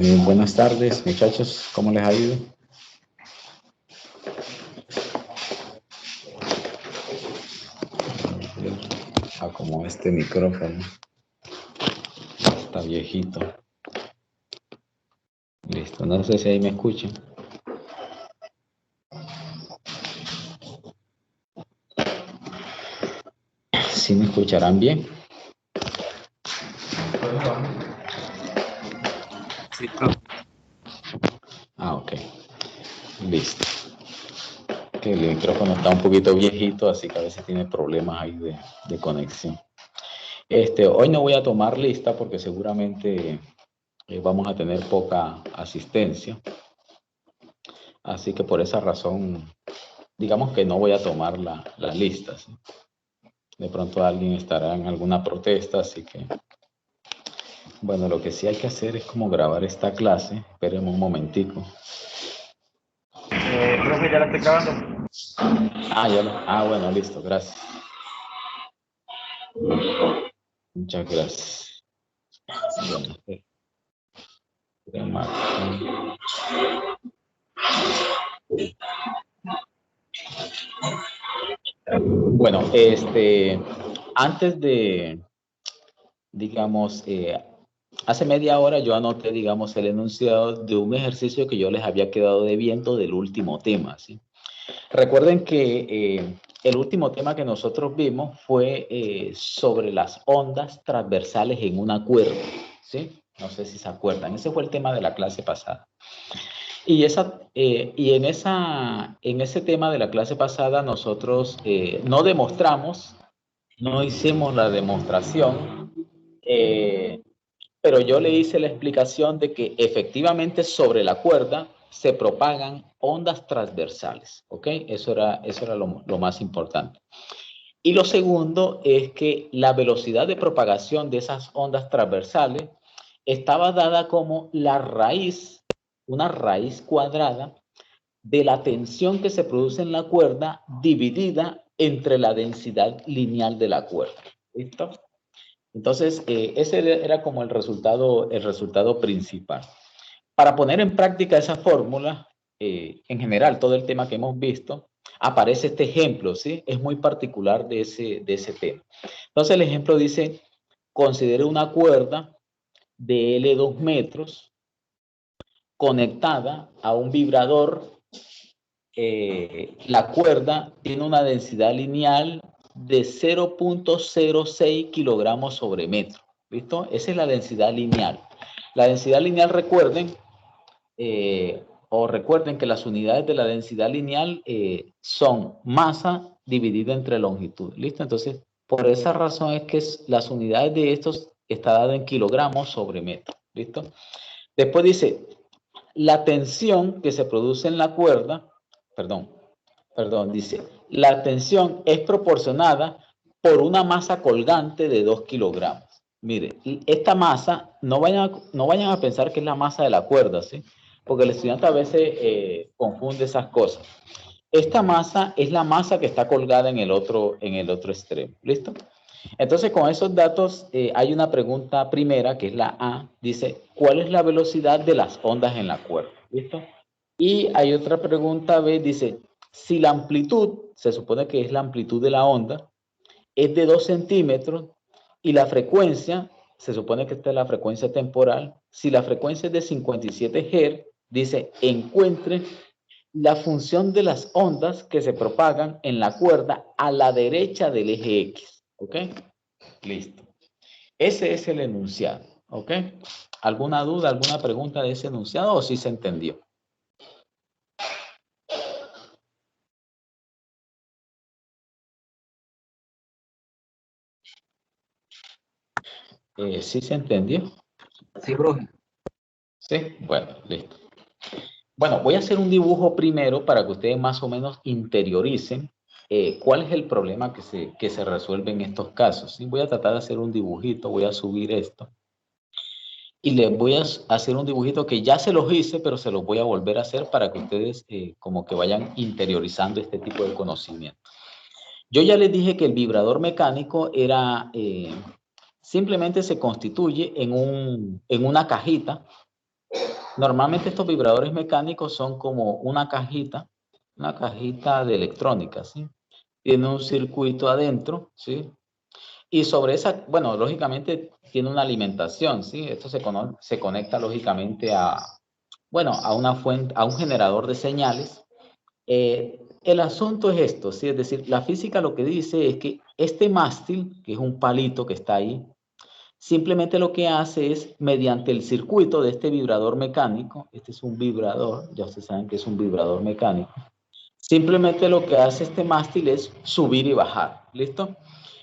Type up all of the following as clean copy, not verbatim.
Buenas tardes, muchachos. ¿Cómo les ha ido? Como este micrófono está viejito. Listo. No sé si ahí me escuchan. ¿Sí me escucharán bien? Sí, profe. Ok. Listo. Que el micrófono está un poquito viejito, así que a veces tiene problemas ahí de conexión. Hoy no voy a tomar lista porque seguramente vamos a tener poca asistencia. Así que por esa razón, digamos que no voy a tomar las listas. De pronto alguien estará en alguna protesta, así que... Bueno, lo que sí hay que hacer es como grabar esta clase. Esperemos un momentico. Profe, ya la estoy grabando. Bueno, listo, gracias. Muchas gracias. Bueno, antes de, digamos, hace media hora yo anoté, digamos, el enunciado de un ejercicio que yo les había quedado debiendo del último tema, ¿sí? Recuerden que el último tema que nosotros vimos fue sobre las ondas transversales en una cuerda, ¿sí? No sé si se acuerdan, ese fue el tema de la clase pasada. Y en ese tema de la clase pasada nosotros no demostramos, no hicimos la demostración, pero yo le hice la explicación de que efectivamente sobre la cuerda se propagan ondas transversales, ¿ok? Eso era lo más importante. Y lo segundo es que la velocidad de propagación de esas ondas transversales estaba dada como la raíz, una raíz cuadrada de la tensión que se produce en la cuerda dividida entre la densidad lineal de la cuerda. ¿Listo? Entonces, ese era como el resultado principal. Para poner en práctica esa fórmula, en general, todo el tema que hemos visto, aparece este ejemplo, ¿sí? Es muy particular de ese tema. Entonces, el ejemplo dice, considere una cuerda de L2 metros conectada a un vibrador. La cuerda tiene una densidad lineal de 0.06 kilogramos sobre metro. ¿Listo? Esa es la densidad lineal. La densidad lineal, recuerden que las unidades de la densidad lineal son masa dividida entre longitud. ¿Listo? Entonces, por esa razón es que las unidades de estos está dado en kilogramos sobre metro. ¿Listo? Después dice, la tensión que se produce en la cuerda, dice, la tensión es proporcionada por una masa colgante de 2 kilogramos. Mire, esta masa, no vayan a pensar que es la masa de la cuerda, ¿sí? Porque el estudiante a veces confunde esas cosas. Esta masa es la masa que está colgada en el otro extremo. ¿Listo? Entonces, con esos datos, hay una pregunta primera, que es la A, dice, ¿cuál es la velocidad de las ondas en la cuerda? ¿Listo? Y hay otra pregunta B, dice, si la amplitud, se supone que es la amplitud de la onda, es de 2 centímetros y la frecuencia, se supone que esta es la frecuencia temporal, si la frecuencia es de 57 Hz, dice, encuentre la función de las ondas que se propagan en la cuerda a la derecha del eje X. ¿Ok? Listo. Ese es el enunciado. ¿Ok? ¿Alguna duda, alguna pregunta de ese enunciado o sí se entendió? ¿Sí se entendió? Sí, profe. Sí, bueno, listo. Bueno, voy a hacer un dibujo primero para que ustedes más o menos interioricen cuál es el problema que se resuelve en estos casos. ¿Sí? Voy a tratar de hacer un dibujito, voy a subir esto. Y les voy a hacer un dibujito que ya se los hice, pero se los voy a volver a hacer para que ustedes como que vayan interiorizando este tipo de conocimiento. Yo ya les dije que el vibrador mecánico era, simplemente se constituye en una cajita Normalmente estos vibradores mecánicos son como una cajita de electrónica, ¿sí? Tiene un circuito adentro, ¿sí? Y sobre esa, bueno, lógicamente tiene una alimentación, ¿sí? Esto se conecta lógicamente a, bueno, a una fuente, a un generador de señales. El asunto es esto, ¿sí? Es decir, la física lo que dice es que este mástil, que es un palito que está ahí, simplemente lo que hace es, mediante el circuito de este vibrador mecánico, este es un vibrador, ya ustedes saben que es un vibrador mecánico, simplemente lo que hace este mástil es subir y bajar, ¿listo?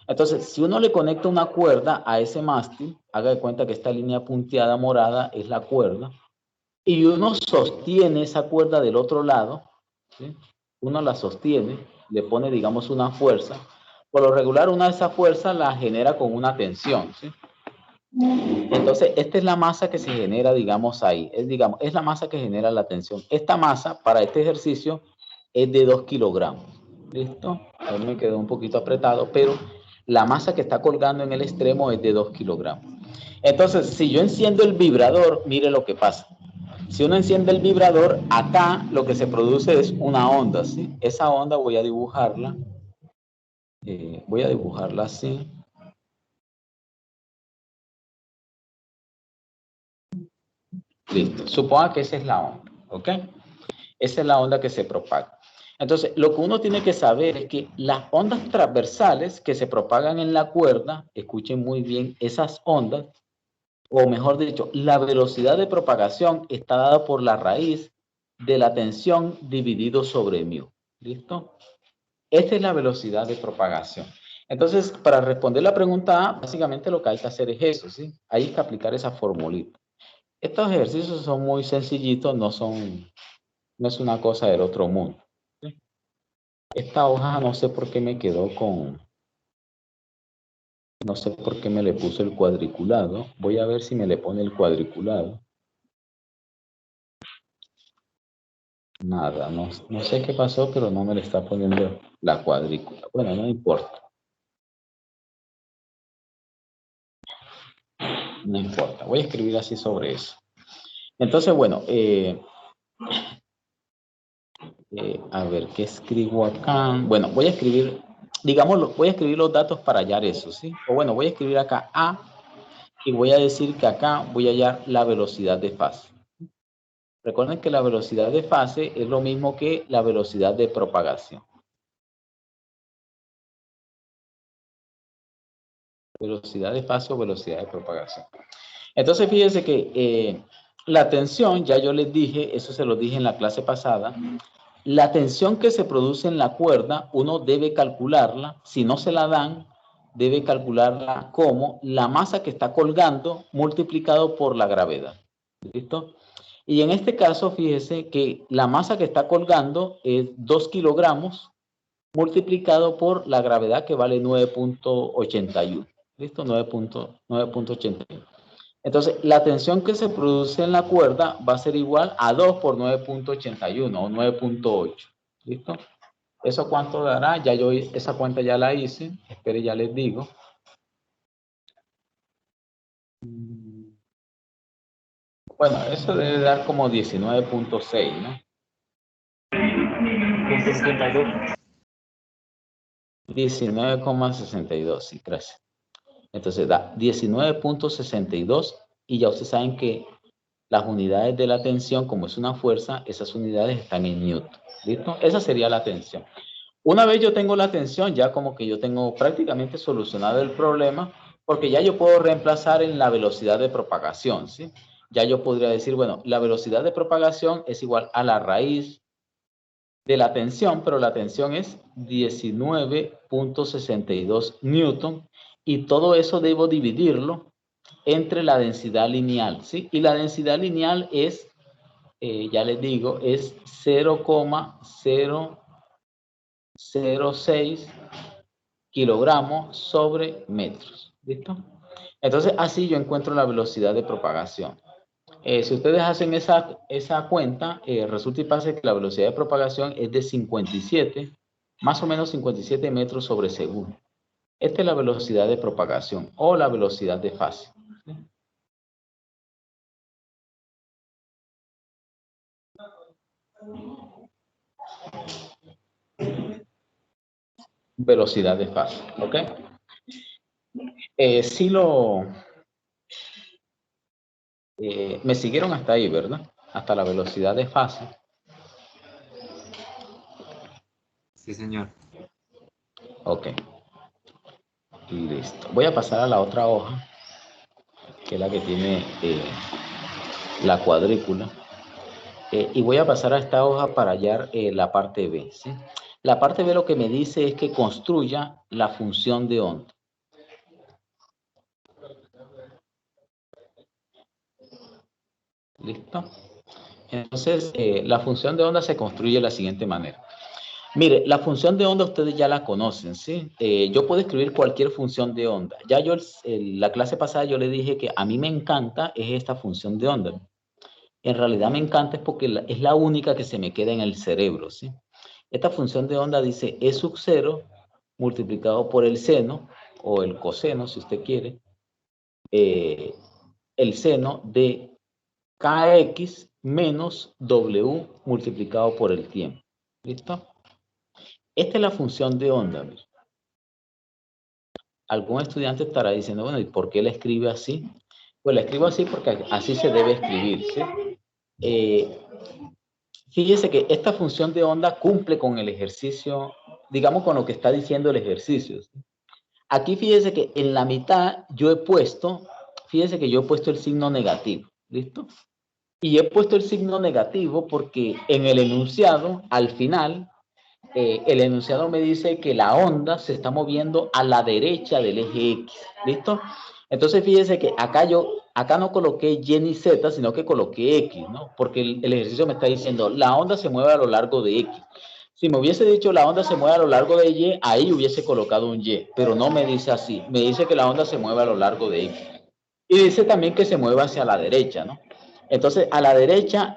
Entonces, si uno le conecta una cuerda a ese mástil, haga de cuenta que esta línea punteada morada es la cuerda, y uno sostiene esa cuerda del otro lado, ¿sí? Uno la sostiene, le pone, digamos, una fuerza. Por lo regular, una de esas fuerzas la genera con una tensión, ¿sí? Entonces, esta es la masa que se genera, digamos, ahí. Digamos, es la masa que genera la tensión. Esta masa, para este ejercicio, es de 2 kilogramos. ¿Listo? Ahí me quedó un poquito apretado, pero la masa que está colgando en el extremo es de 2 kilogramos. Entonces, si yo enciendo el vibrador, mire lo que pasa. Si uno enciende el vibrador, acá lo que se produce es una onda, ¿sí? Esa onda voy a dibujarla. Voy a dibujarla así. Listo. Suponga que esa es la onda, ¿ok? Esa es la onda que se propaga. Entonces, lo que uno tiene que saber es que las ondas transversales que se propagan en la cuerda, escuchen muy bien, esas ondas, o mejor dicho, la velocidad de propagación está dada por la raíz de la tensión dividido sobre mu. ¿Listo? Esta es la velocidad de propagación. Entonces, para responder la pregunta A, básicamente lo que hay que hacer es eso, ¿sí? Hay que aplicar esa formulita. Estos ejercicios son muy sencillitos, no es una cosa del otro mundo. ¿Sí? Esta hoja no sé por qué me quedó con, no sé por qué me le puso el cuadriculado. Voy a ver si me le pone el cuadriculado. Nada, no sé qué pasó, pero no me le está poniendo la cuadrícula. Bueno, no importa. No importa. Voy a escribir así sobre eso. Entonces, bueno, a ver, ¿qué escribo acá? Bueno, voy a escribir, digámoslo, voy a escribir los datos para hallar eso, ¿sí? O bueno, voy a escribir acá A y voy a decir que acá voy a hallar la velocidad de fase. Recuerden que la velocidad de fase es lo mismo que la velocidad de propagación. Velocidad de fase o velocidad de propagación. Entonces, fíjense que la tensión, ya yo les dije, eso se lo dije en la clase pasada, la tensión que se produce en la cuerda, uno debe calcularla, si no se la dan, debe calcularla como la masa que está colgando multiplicado por la gravedad. ¿Listo? Y en este caso, fíjese que la masa que está colgando es 2 kilogramos multiplicado por la gravedad que vale 9.81. ¿Listo? 9.81. Entonces, la tensión que se produce en la cuerda va a ser igual a 2 por 9.81 o 9.8. ¿Listo? ¿Eso cuánto dará? Ya yo esa cuenta ya la hice. Espere, ya les digo. Bueno, eso debe dar como 19.6, ¿no? 19,62, sí, gracias. Entonces da 19.62 y ya ustedes saben que las unidades de la tensión, como es una fuerza, esas unidades están en Newton. ¿Listo? Esa sería la tensión. Una vez yo tengo la tensión, ya como que yo tengo prácticamente solucionado el problema, porque ya yo puedo reemplazar en la velocidad de propagación, ¿sí? Ya yo podría decir, bueno, la velocidad de propagación es igual a la raíz de la tensión, pero la tensión es 19.62 newton y todo eso debo dividirlo entre la densidad lineal, ¿sí? Y la densidad lineal es, ya les digo, es 0,006 kilogramos sobre metros, ¿listo? Entonces, así yo encuentro la velocidad de propagación. Si ustedes hacen esa cuenta, resulta y pasa que la velocidad de propagación es de 57, más o menos 57 metros sobre segundo. Esta es la velocidad de propagación o la velocidad de fase. velocidad de fase, ¿ok? Sí me siguieron hasta ahí, ¿verdad? Hasta la velocidad de fase. Sí, señor. Ok. Listo. Voy a pasar a la otra hoja, que es la que tiene la cuadrícula. Y voy a pasar a esta hoja para hallar la parte B, ¿sí? La parte B lo que me dice es que construya la función de onda. ¿Listo? Entonces, la función de onda se construye de la siguiente manera. Mire, la función de onda ustedes ya la conocen, ¿sí? Yo puedo escribir cualquier función de onda. Ya yo, la clase pasada yo le dije que a mí me encanta es esta función de onda. En realidad me encanta es porque es la única que se me queda en el cerebro, ¿sí? Esta función de onda dice E sub 0 multiplicado por el seno, o el coseno, si usted quiere, el seno de kx menos w multiplicado por el tiempo. ¿Listo? Esta es la función de onda. Mira. Algún estudiante estará diciendo, bueno, ¿y por qué la escribe así? Pues la escribo así porque así se debe escribir, ¿sí? Fíjese que esta función de onda cumple con el ejercicio, digamos con lo que está diciendo el ejercicio. ¿Sí? Aquí fíjese que en la mitad yo he puesto, fíjese que yo he puesto el signo negativo, ¿listo? Y he puesto el signo negativo porque en el enunciado, al final, el enunciado me dice que la onda se está moviendo a la derecha del eje X, ¿listo? Entonces fíjese que acá no coloqué Y ni Z, sino que coloqué X, ¿no? Porque el ejercicio me está diciendo, la onda se mueve a lo largo de X. Si me hubiese dicho la onda se mueve a lo largo de Y, ahí hubiese colocado un Y, pero no me dice así, me dice que la onda se mueve a lo largo de X. Y dice también que se mueva hacia la derecha, ¿no? Entonces, a la derecha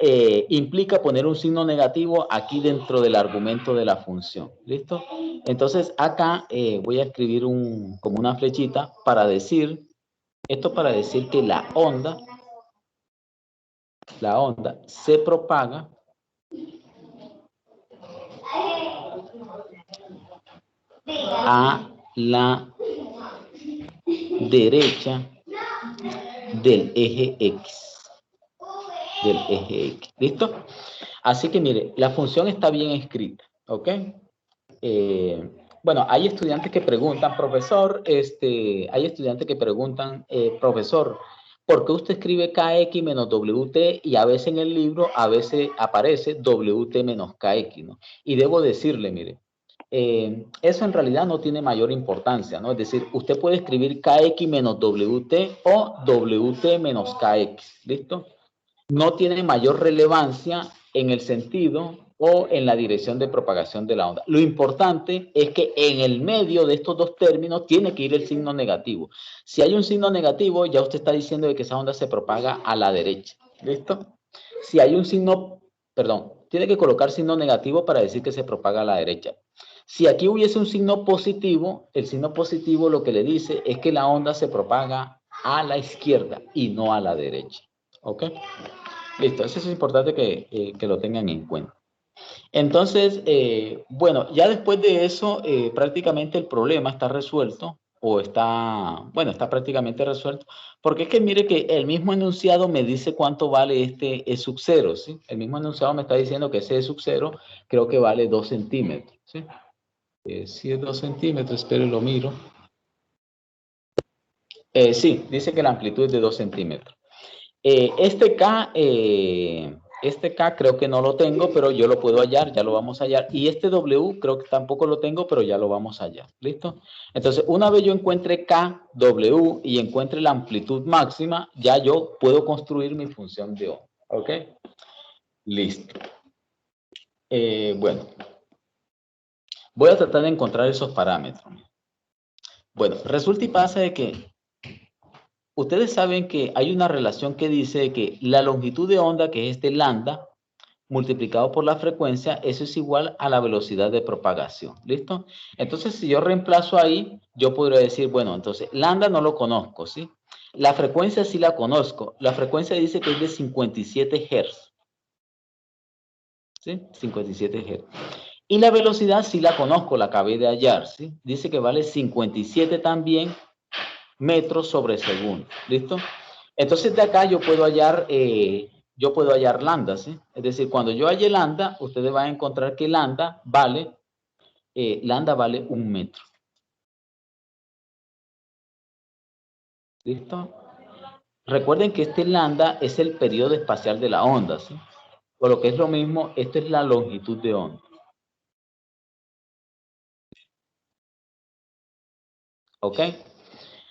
implica poner un signo negativo aquí dentro del argumento de la función. ¿Listo? Entonces, acá voy a escribir como una flechita para decir, esto para decir que la onda se propaga a la derecha del eje X. Del eje X. ¿Listo? Así que mire, la función está bien escrita, ¿ok? Bueno, hay estudiantes que preguntan, profesor, profesor, ¿por qué usted escribe KX menos WT y a veces en el libro, a veces aparece WT menos KX, ¿no? Y debo decirle, mire, eso en realidad no tiene mayor importancia, ¿no? Es decir, usted puede escribir KX menos WT o WT menos KX, ¿listo? No tiene mayor relevancia en el sentido o en la dirección de propagación de la onda. Lo importante es que en el medio de estos dos términos tiene que ir el signo negativo. Si hay un signo negativo, ya usted está diciendo de que esa onda se propaga a la derecha. ¿Listo? Si hay un signo, perdón, tiene que colocar signo negativo para decir que se propaga a la derecha. Si aquí hubiese un signo positivo, el signo positivo lo que le dice es que la onda se propaga a la izquierda y no a la derecha. ¿Ok? Listo, eso es importante que lo tengan en cuenta. Entonces, bueno, ya después de eso, prácticamente el problema está resuelto, o está, bueno, está prácticamente resuelto, porque es que mire que el mismo enunciado me dice cuánto vale este E sub 0, ¿sí? El mismo enunciado me está diciendo que ese E sub 0 creo que vale 2 centímetros, ¿sí? Si es 2 centímetros, espero lo miro. Sí, dice que la amplitud es de 2 centímetros. Este K creo que no lo tengo, pero yo lo puedo hallar, ya lo vamos a hallar. Y este W creo que tampoco lo tengo, pero ya lo vamos a hallar. ¿Listo? Entonces, una vez yo encuentre K, W y encuentre la amplitud máxima, ya yo puedo construir mi función de onda. ¿Ok? Listo. Bueno, voy a tratar de encontrar esos parámetros. Bueno, resulta y pasa de que ustedes saben que hay una relación que dice que la longitud de onda, que es este lambda, multiplicado por la frecuencia, eso es igual a la velocidad de propagación. ¿Listo? Entonces, si yo reemplazo ahí, yo podría decir, bueno, entonces, lambda no lo conozco, ¿sí? La frecuencia sí la conozco. La frecuencia dice que es de 57 Hz. ¿sí? 57 Hz. Y la velocidad sí la conozco, la acabé de hallar, ¿sí? Dice que vale 57 también metros sobre segundo, ¿listo? Entonces de acá yo puedo hallar lambda, ¿sí? Es decir, cuando yo halle lambda, ustedes van a encontrar que lambda vale 1 metro. ¿Listo? Recuerden que este lambda es el periodo espacial de la onda, ¿sí? Por lo que es lo mismo, esta es la longitud de onda. ¿Ok?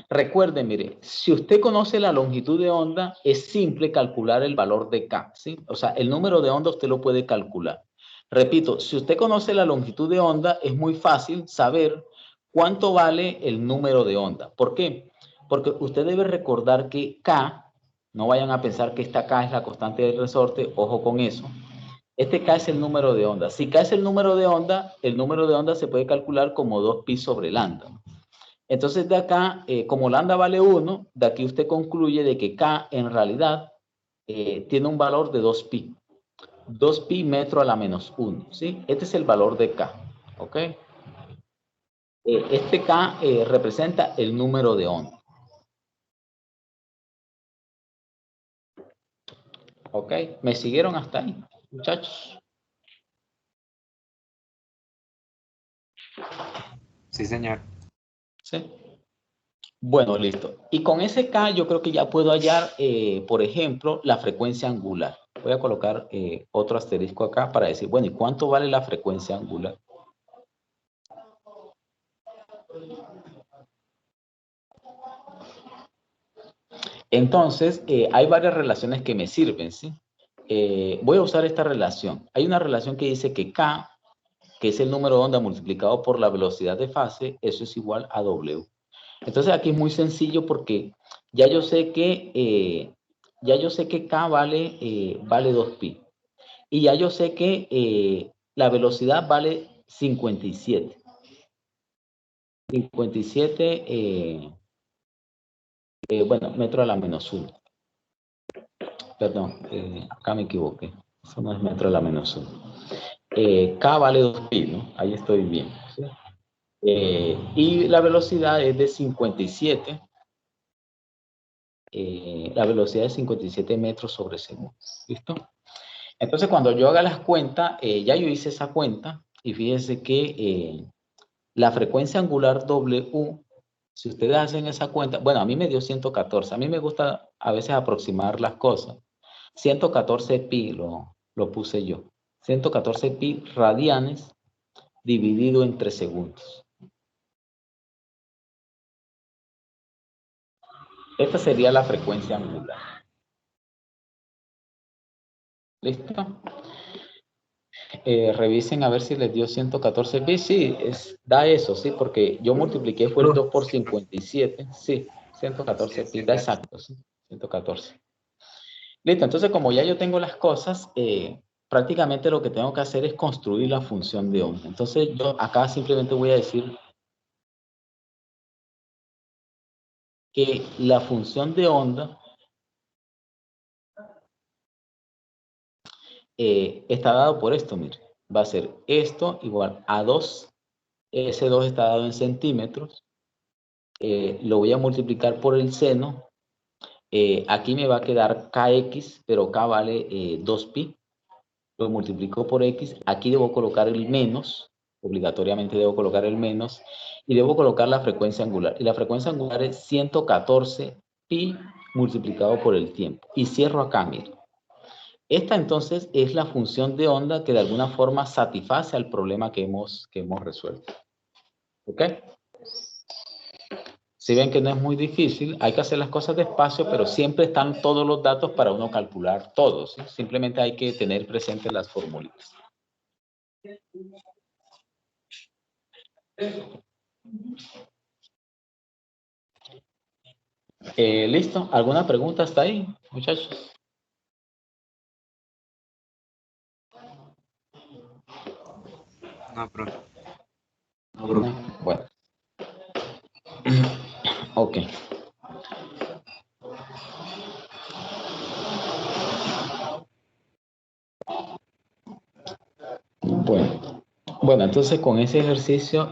Recuerden, mire, si usted conoce la longitud de onda, es simple calcular el valor de K, ¿sí? O sea, el número de onda usted lo puede calcular. Repito, si usted conoce la longitud de onda, es muy fácil saber cuánto vale el número de onda. ¿Por qué? Porque usted debe recordar que K, no vayan a pensar que esta K es la constante del resorte, ojo con eso. Este K es el número de onda. Si K es el número de onda se puede calcular como 2pi sobre lambda. Entonces de acá, como lambda vale 1, de aquí usted concluye de que K en realidad tiene un valor de 2pi. 2pi metro a la menos 1, ¿sí? Este es el valor de K, ¿ok? Este K representa el número de onda. ¿Ok? ¿Me siguieron hasta ahí, muchachos? Sí, señor. ¿Sí? Bueno, listo. Y con ese K yo creo que ya puedo hallar, por ejemplo, la frecuencia angular. Voy a colocar otro asterisco acá para decir, bueno, ¿y cuánto vale la frecuencia angular? Entonces, hay varias relaciones que me sirven, ¿sí? Voy a usar esta relación. Hay una relación que dice que K, que es el número de onda multiplicado por la velocidad de fase, eso es igual a W. Entonces, aquí es muy sencillo porque ya yo sé que, K vale 2pi. Y ya yo sé que la velocidad vale 57. 57, bueno, metro a la menos 1. Perdón, acá me equivoqué. Eso no es metro a la menos 1. K vale 2pi, ¿no? Ahí estoy bien, ¿sí? Y la velocidad es de 57. La velocidad es 57 metros sobre segundo. ¿Listo? Entonces, cuando yo haga las cuentas, ya yo hice esa cuenta y fíjense que la frecuencia angular W, si ustedes hacen esa cuenta, bueno, a mí me dio 114. A mí me gusta a veces aproximar las cosas. 114 pi lo puse yo. 114 pi radianes dividido entre segundos. Esta sería la frecuencia angular. ¿Listo? Revisen a ver si les dio 114 pi. Sí, da eso, sí, porque yo multipliqué fue el 2 por 57. Sí, 114 pi, da exacto, sí, 114. Listo, entonces como ya yo tengo las cosas, prácticamente lo que tengo que hacer es construir la función de onda. Entonces yo acá simplemente voy a decir que la función de onda está dado por esto, mire. Va a ser esto igual a 2. Ese 2 está dado en centímetros. Lo voy a multiplicar por el seno. Aquí me va a quedar kx, pero k vale 2pi. Lo multiplico por x. Aquí debo colocar el menos. Obligatoriamente debo colocar el menos. Y debo colocar la frecuencia angular. Y la frecuencia angular es 114 pi multiplicado por el tiempo. Y cierro acá, mire. Esta entonces es la función de onda que de alguna forma satisface al problema que hemos resuelto. ¿Ok? Si ven que no es muy difícil, hay que hacer las cosas despacio, pero siempre están todos los datos para uno calcular todos, ¿sí? Simplemente hay que tener presentes las formulitas. ¿Listo? ¿Alguna pregunta hasta ahí, muchachos? No, profe. Bueno. Ok. Bueno, entonces con ese ejercicio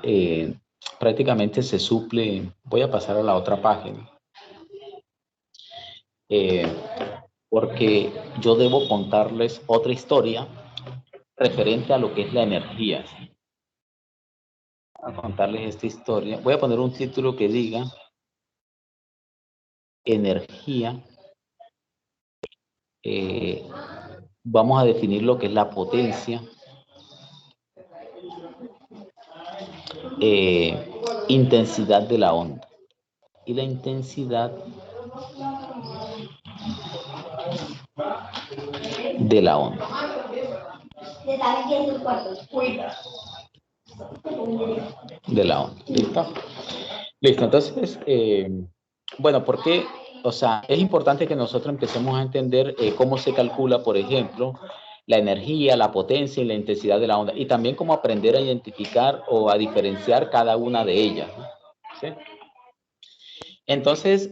prácticamente se suple. Voy a pasar a la otra página. Eh, porque yo debo contarles otra historia referente a lo que es la energía. A contarles esta historia. Voy a poner un título que diga energía. Vamos a definir lo que es la potencia, intensidad de la onda. Y la intensidad de la onda. De la onda. ¿Listo? Listo. Entonces, bueno, ¿por qué? O sea, es importante que nosotros empecemos a entender cómo se calcula, por ejemplo, la energía, la potencia y la intensidad de la onda. Y también cómo aprender a identificar o a diferenciar cada una de ellas, ¿no? ¿Sí? Entonces,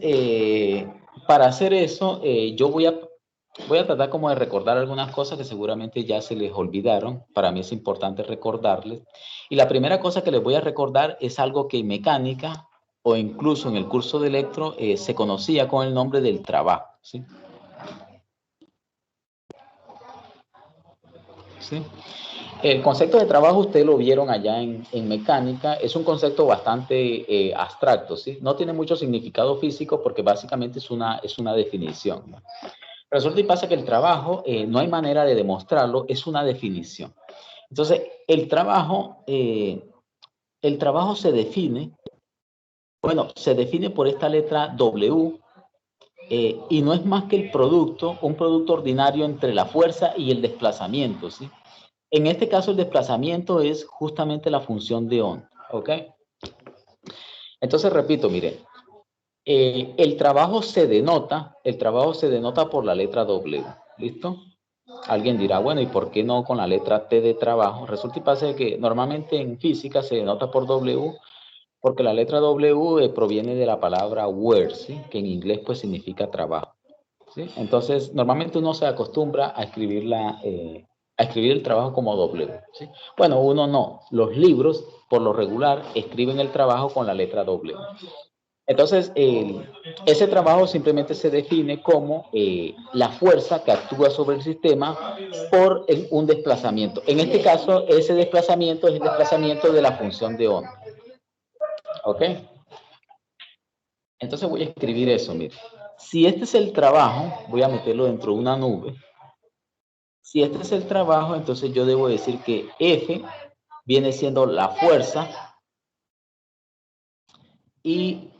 para hacer eso, yo voy a tratar como de recordar algunas cosas que seguramente ya se les olvidaron. Para mí es importante recordarles. Y la primera cosa que les voy a recordar es algo que en mecánica o incluso en el curso de electro se conocía con el nombre del trabajo. ¿Sí? ¿Sí? El concepto de trabajo ustedes lo vieron allá en mecánica, es un concepto bastante abstracto, ¿sí? No tiene mucho significado físico porque básicamente es una definición, ¿no? Resulta y pasa que el trabajo, no hay manera de demostrarlo, es una definición. Entonces, el trabajo se define, bueno, se define por esta letra W, y no es más que el producto, un producto ordinario entre la fuerza y el desplazamiento, ¿sí? En este caso, el desplazamiento es justamente la función de onda, ¿ok? Entonces, repito, mire, el trabajo se denota por la letra W, ¿listo? Alguien dirá, bueno, ¿y por qué no con la letra T de trabajo? Resulta y pasa que normalmente en física se denota por W porque la letra W proviene de la palabra work, ¿sí? Que en inglés pues significa trabajo, ¿sí? Entonces, normalmente uno se acostumbra a escribir el trabajo como W, ¿sí? Bueno, uno no. Los libros, por lo regular, escriben el trabajo con la letra W. Entonces, ese trabajo simplemente se define como la fuerza que actúa sobre el sistema por un desplazamiento. En este caso, ese desplazamiento es el desplazamiento de la función de onda. ¿Ok? Entonces voy a escribir eso, mire. Si este es el trabajo, voy a meterlo dentro de una nube. Si este es el trabajo, entonces yo debo decir que F viene siendo la fuerza y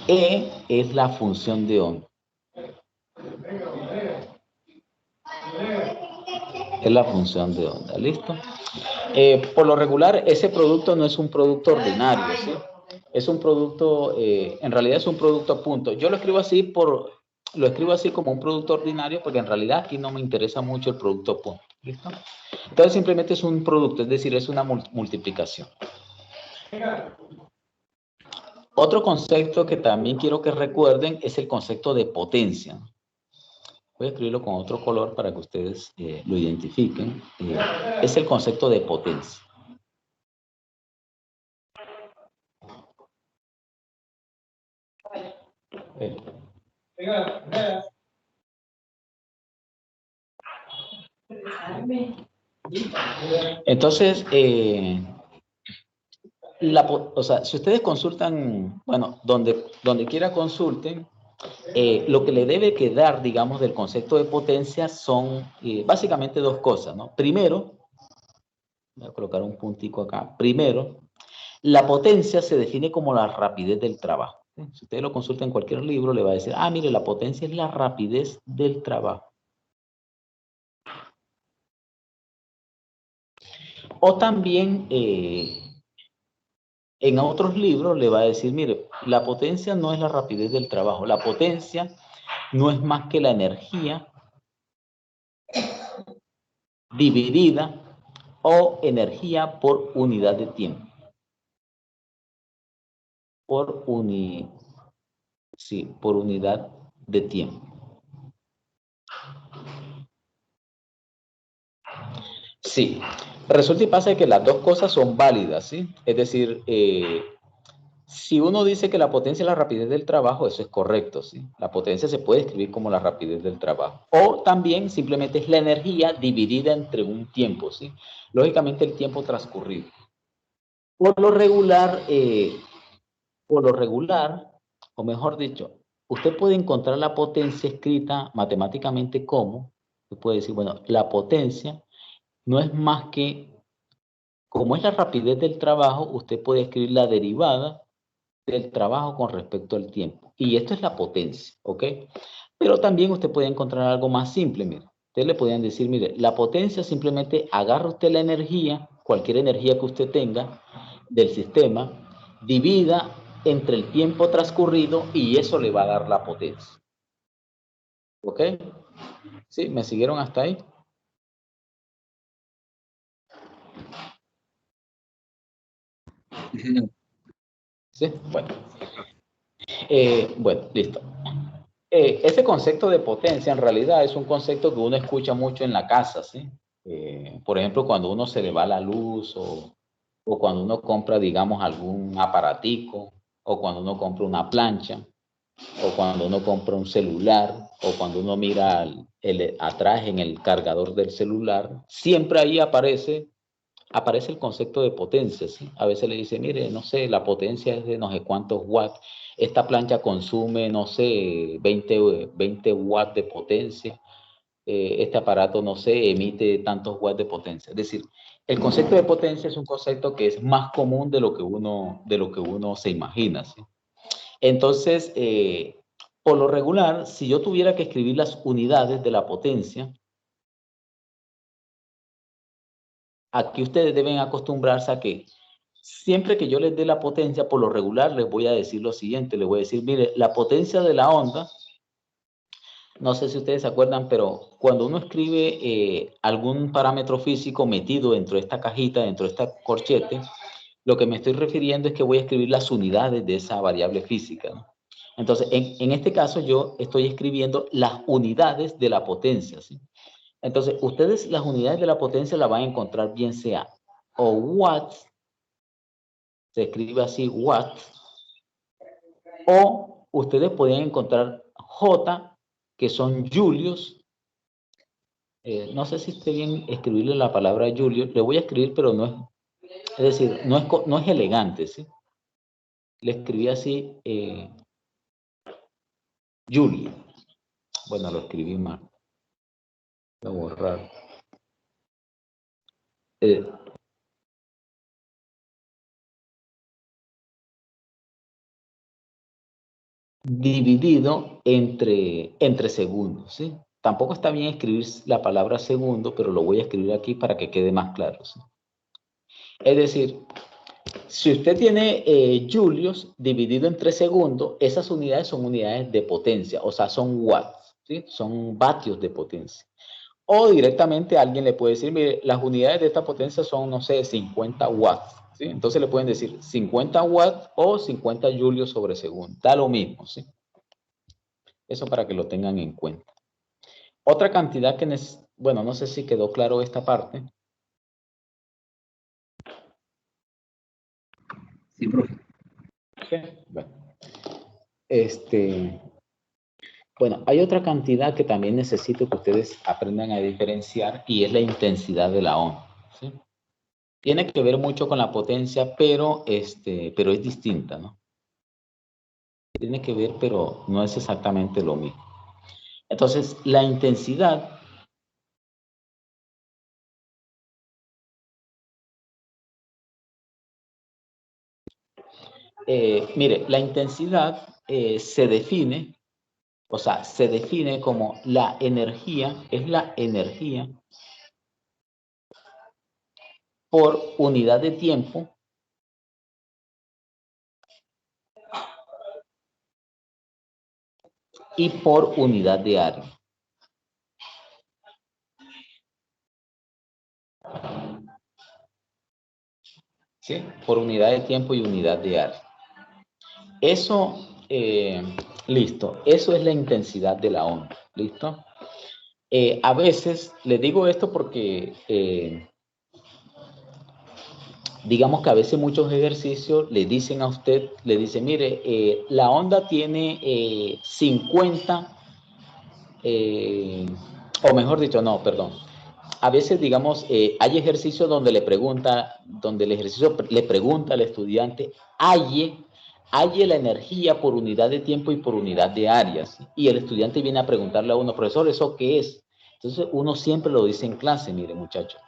E es la función de onda. Es la función de onda, ¿listo? Por lo regular, ese producto no es un producto ordinario, ¿sí? Es un producto, en realidad es un producto a punto. Yo lo escribo así como un producto ordinario porque en realidad aquí no me interesa mucho el producto a punto, ¿listo? Entonces simplemente es un producto, es decir, es una multiplicación. Otro concepto que también quiero que recuerden es el concepto de potencia. Voy a escribirlo con otro color para que ustedes lo identifiquen. Es el concepto de potencia. Entonces, o sea, si ustedes consultan, bueno, donde quiera consulten, lo que le debe quedar, digamos, del concepto de potencia son básicamente dos cosas, ¿no? Primero, voy a colocar un puntico acá. Primero, la potencia se define como la rapidez del trabajo. Si ustedes lo consultan en cualquier libro, le va a decir, ah, mire, la potencia es la rapidez del trabajo. O también en otros libros le va a decir, mire, la potencia no es la rapidez del trabajo, la potencia no es más que la energía dividida o energía por unidad de tiempo. Por, sí, por unidad de tiempo. Sí, Resulta y pasa que las dos cosas son válidas, ¿sí? Es decir, si uno dice que la potencia es la rapidez del trabajo, eso es correcto, ¿sí? La potencia se puede escribir como la rapidez del trabajo. O también simplemente es la energía dividida entre un tiempo, ¿sí? Lógicamente el tiempo transcurrido. Por lo regular, o mejor dicho, usted puede encontrar la potencia escrita matemáticamente como, usted puede decir, bueno, la potencia no es más que, como es la rapidez del trabajo, usted puede escribir la derivada del trabajo con respecto al tiempo. Y esto es la potencia, ¿ok? Pero también usted puede encontrar algo más simple, mire. Ustedes le podrían decir, mire, la potencia simplemente agarra usted la energía, cualquier energía que usted tenga del sistema, divida entre el tiempo transcurrido y eso le va a dar la potencia. ¿Ok? ¿Sí? ¿Me siguieron hasta ahí? ¿Sí? Bueno. Bueno, listo. Ese concepto de potencia en realidad es un concepto que uno escucha mucho en la casa, ¿sí? Por ejemplo, cuando uno se le va la luz o cuando uno compra, digamos, algún aparatico o cuando uno compra una plancha o cuando uno compra un celular o cuando uno mira atrás en el cargador del celular, siempre ahí aparece el concepto de potencia, ¿sí? A veces le dice, mire, no sé, la potencia es de no sé cuántos watts. Esta plancha consume, no sé, 20 watts de potencia. Este aparato, no sé, emite tantos watts de potencia. Es decir, el concepto de potencia es un concepto que es más común de lo que uno se imagina, ¿sí? Entonces, por lo regular, si yo tuviera que escribir las unidades de la potencia, aquí ustedes deben acostumbrarse a que siempre que yo les dé la potencia, por lo regular les voy a decir lo siguiente, les voy a decir, mire, la potencia de la onda, no sé si ustedes se acuerdan, pero cuando uno escribe algún parámetro físico metido dentro de esta cajita, dentro de esta corchete, lo que me estoy refiriendo es que voy a escribir las unidades de esa variable física, ¿no? Entonces, en este caso yo estoy escribiendo las unidades de la potencia, ¿sí? Entonces, ustedes las unidades de la potencia la van a encontrar bien sea o watts, se escribe así watts, o ustedes pueden encontrar J, que son julios. No sé si esté bien escribirle la palabra julio, le voy a escribir, pero es decir, no es elegante, ¿sí? Le escribí así, Julio. Bueno, lo escribí mal. Voy a borrar. Eh, Dividido entre segundos, ¿sí? Tampoco está bien escribir la palabra segundo, pero lo voy a escribir aquí para que quede más claro, ¿sí? Es decir, si usted tiene julios dividido entre segundos, esas unidades son unidades de potencia, o sea, son watts, ¿sí? Son vatios de potencia. O directamente alguien le puede decir, mire, las unidades de esta potencia son, no sé, 50 watts, ¿sí? Entonces le pueden decir 50 watts o 50 julios sobre segundo. Da lo mismo, ¿sí? Eso para que lo tengan en cuenta. Otra cantidad que, bueno, no sé si quedó claro esta parte. Sí, profe. Bueno, bueno, hay otra cantidad que también necesito que ustedes aprendan a diferenciar y es la intensidad de la onda, ¿sí? Tiene que ver mucho con la potencia, pero es distinta, ¿no? Tiene que ver, pero no es exactamente lo mismo. Entonces, la intensidad mire, la intensidad se define, o sea, se define como la energía, es la energía por unidad de tiempo y por unidad de área. ¿Sí? Por unidad de tiempo y unidad de área. Eso, listo, eso es la intensidad de la onda, ¿listo? A veces, les digo esto porque digamos que a veces muchos ejercicios le dicen a usted, le dicen, mire, la onda tiene 50, o mejor dicho, no, perdón. A veces, digamos, hay ejercicios donde donde el ejercicio le pregunta al estudiante, halle la energía por unidad de tiempo y por unidad de áreas. Y el estudiante viene a preguntarle a uno, profesor, ¿eso qué es? Entonces, uno siempre lo dice en clase, mire, muchachos.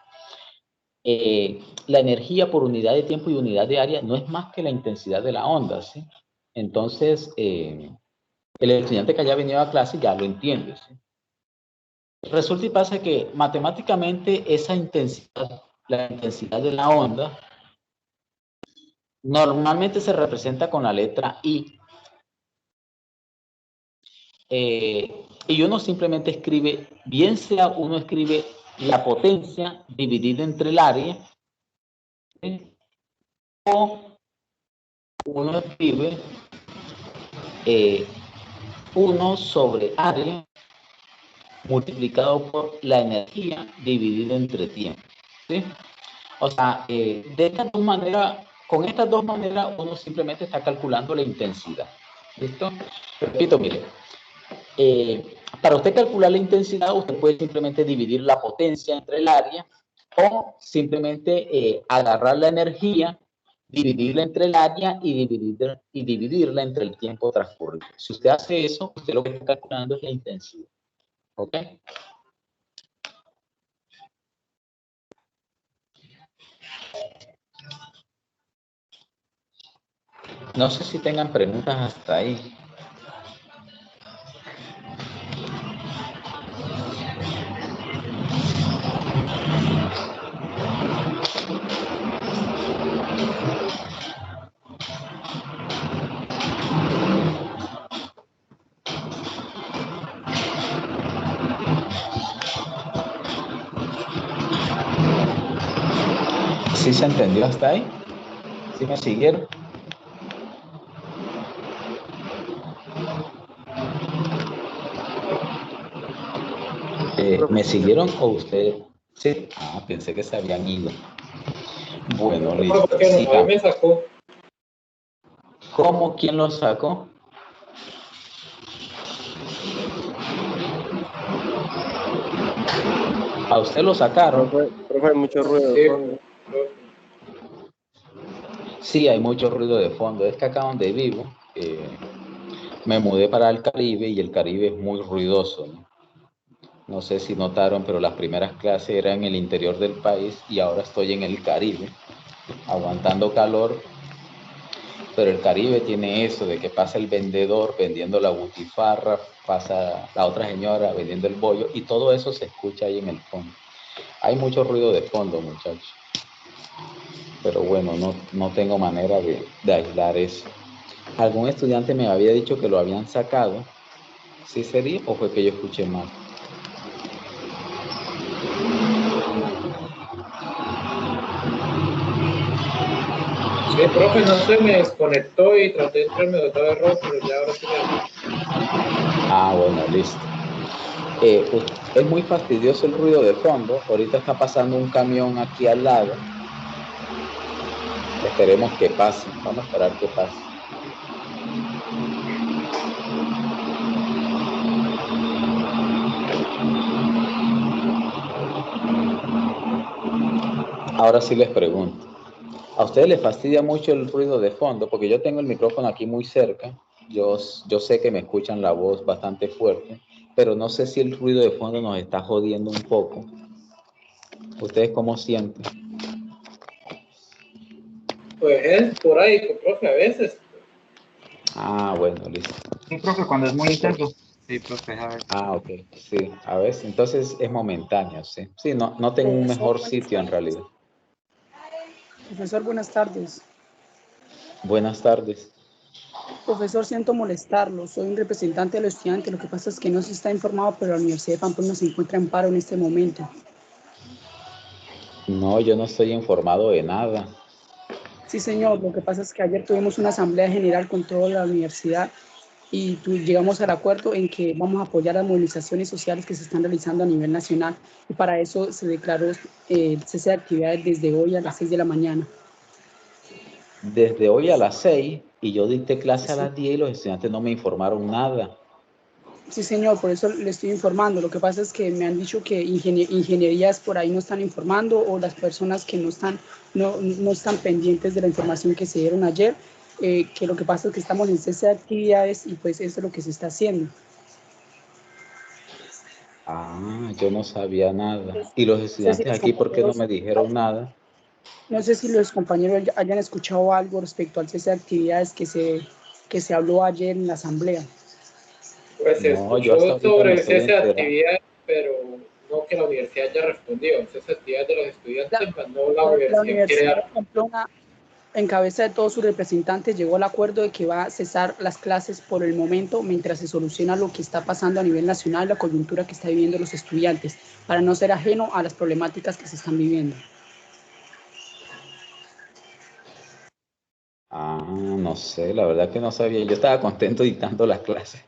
La energía por unidad de tiempo y unidad de área no es más que la intensidad de la onda, ¿sí? Entonces, el estudiante que haya venido a clase ya lo entiende, ¿sí? Resulta y pasa que matemáticamente esa intensidad, la intensidad de la onda, normalmente se representa con la letra I. Y uno simplemente escribe, bien sea uno escribe la potencia dividida entre el área, ¿sí? O uno escribe 1 sobre área multiplicado por la energía dividida entre tiempo, ¿sí? O sea, de estas dos maneras, con estas dos maneras uno simplemente está calculando la intensidad. ¿Listo? Repito, mire, para usted calcular la intensidad, usted puede simplemente dividir la potencia entre el área o simplemente agarrar la energía, dividirla entre el área y dividirla entre el tiempo transcurrido. Si usted hace eso, usted lo que está calculando es la intensidad. ¿Ok? No sé si tengan preguntas hasta ahí. ¿Sí se entendió hasta ahí? ¿Sí me siguieron? ¿Me siguieron o usted? Sí. Ah, pensé que se habían ido. Bueno, listo. ¿Por qué no? A mí me sacó. ¿Cómo? ¿Quién lo sacó? ¿A usted lo sacaron? Profe, hay mucho ruido de fondo. Sí, hay mucho ruido de fondo. Es que acá donde vivo, me mudé para el Caribe y el Caribe es muy ruidoso, ¿no? No sé si notaron, pero las primeras clases eran en el interior del país y ahora estoy en el Caribe, aguantando calor. Pero el Caribe tiene eso de que pasa el vendedor vendiendo la butifarra, pasa la otra señora vendiendo el bollo y todo eso se escucha ahí en el fondo. Hay mucho ruido de fondo, muchachos. Pero bueno, no tengo manera de aislar eso. Algún estudiante me había dicho que lo habían sacado. ¿Sí sería o fue que yo escuché mal? Sí, profe, no se me desconectó y traté de entrarme de todo error, pero ya ahora sí Ah, bueno, listo. Es muy fastidioso el ruido de fondo. Ahorita está pasando un camión aquí al lado. Esperemos que pase. Vamos a esperar que pase. Ahora sí les pregunto. ¿A ustedes les fastidia mucho el ruido de fondo? Porque yo tengo el micrófono aquí muy cerca. Yo sé que me escuchan la voz bastante fuerte, pero no sé si el ruido de fondo nos está jodiendo un poco. ¿Ustedes cómo sienten? pues es por ahí, profe, a veces. Ah, bueno, listo. Sí, profe, cuando es muy intenso. Sí, profe, a ver. Ah, ok. Sí, a ver, entonces es momentáneo, sí. Sí, no tengo un mejor sitio en realidad. Profesor, buenas tardes. Buenas tardes. Profesor, siento molestarlo. Soy un representante de los estudiantes. Lo que pasa es que no se está informado, pero la Universidad de Pamplona se encuentra en paro en este momento. No, yo no estoy informado de nada. Sí, señor. Lo que pasa es que ayer tuvimos una asamblea general con toda la universidad y llegamos al acuerdo en que vamos a apoyar las movilizaciones sociales que se están realizando a nivel nacional. Y para eso se declaró cese de actividades desde hoy a las 6 de la mañana. desde hoy a las 6 y yo dicté clase a las 10 y los estudiantes no me informaron nada. Sí, señor, por eso le estoy informando. Lo que pasa es que me han dicho que ingenierías por ahí no están informando o las personas que no están pendientes de la información que se dieron ayer, que lo que pasa es que estamos en cese de actividades y pues eso es lo que se está haciendo. Ah, yo no sabía nada. Y los No sé si estudiantes los aquí, ¿por qué no compañeros, me dijeron nada? no sé si los compañeros hayan escuchado algo respecto al cese de actividades que se habló ayer en la asamblea. Pues se No, yo hasta escuchó ahorita sobre me el estoy cese de enterando. actividad, pero no que la universidad haya respondido. El cese de actividad de los estudiantes, más no la La universidad quiere Universidad de dar. Pamplona, en cabeza de todos sus representantes, llegó al acuerdo de que va a cesar las clases por el momento mientras se soluciona lo que está pasando a nivel nacional, la coyuntura que está viviendo los estudiantes, para no ser ajeno a las problemáticas que se están viviendo. Ah, no sé, la verdad que no sabía. Yo estaba contento dictando las clases.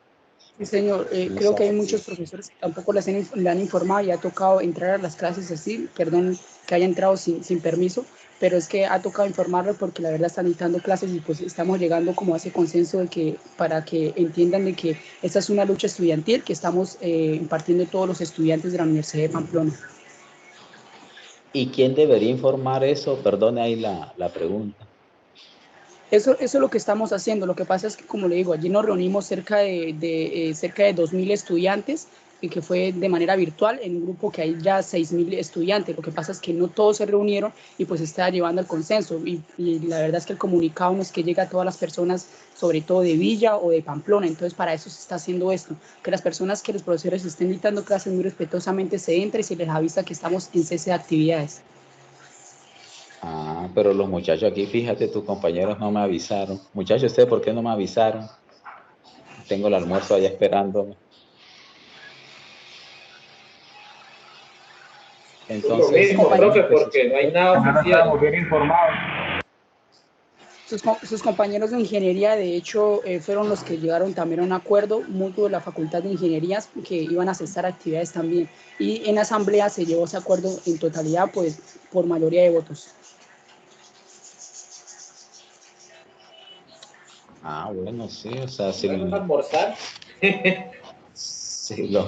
Sí, señor, No creo que hay sabía. muchos profesores que tampoco le han informado y ha tocado entrar a las clases así, perdón que haya entrado sin permiso, pero es que ha tocado informarlo porque la verdad están dictando clases y pues estamos llegando como a ese consenso de que para que entiendan de que esta es una lucha estudiantil que estamos impartiendo todos los estudiantes de la Universidad de Pamplona. ¿Y quién debería informar eso? Perdone ahí la pregunta. Eso es lo que estamos haciendo. Lo que pasa es que, como le digo, allí nos reunimos cerca de 2.000 estudiantes, y que fue de manera virtual en un grupo que hay ya 6.000 estudiantes. Lo que pasa es que no todos se reunieron y pues está llevando al consenso. Y la verdad es que el comunicado no es que llegue a todas las personas, sobre todo de Villa o de Pamplona. Entonces, para eso se está haciendo esto. Que las personas, que los profesores estén dictando clases muy respetuosamente se entre y se les avisa que estamos en cese de actividades. Ah, pero los muchachos aquí, fíjate, tus compañeros no me avisaron. Muchachos, ¿ustedes por qué no me avisaron? Tengo el almuerzo allá esperándome. Lo Entonces, mismo, tenemos profe, que porque no hay suspender. nada También no oficial. estábamos bien informados. Sus compañeros de ingeniería, de hecho, fueron los que llegaron también a un acuerdo mutuo de la Facultad de Ingenierías que iban a cesar actividades también. Y en la asamblea se llevó ese acuerdo en totalidad, pues, por mayoría de votos. Ah, bueno, sí, o sea, Vamos a almorzar. si los,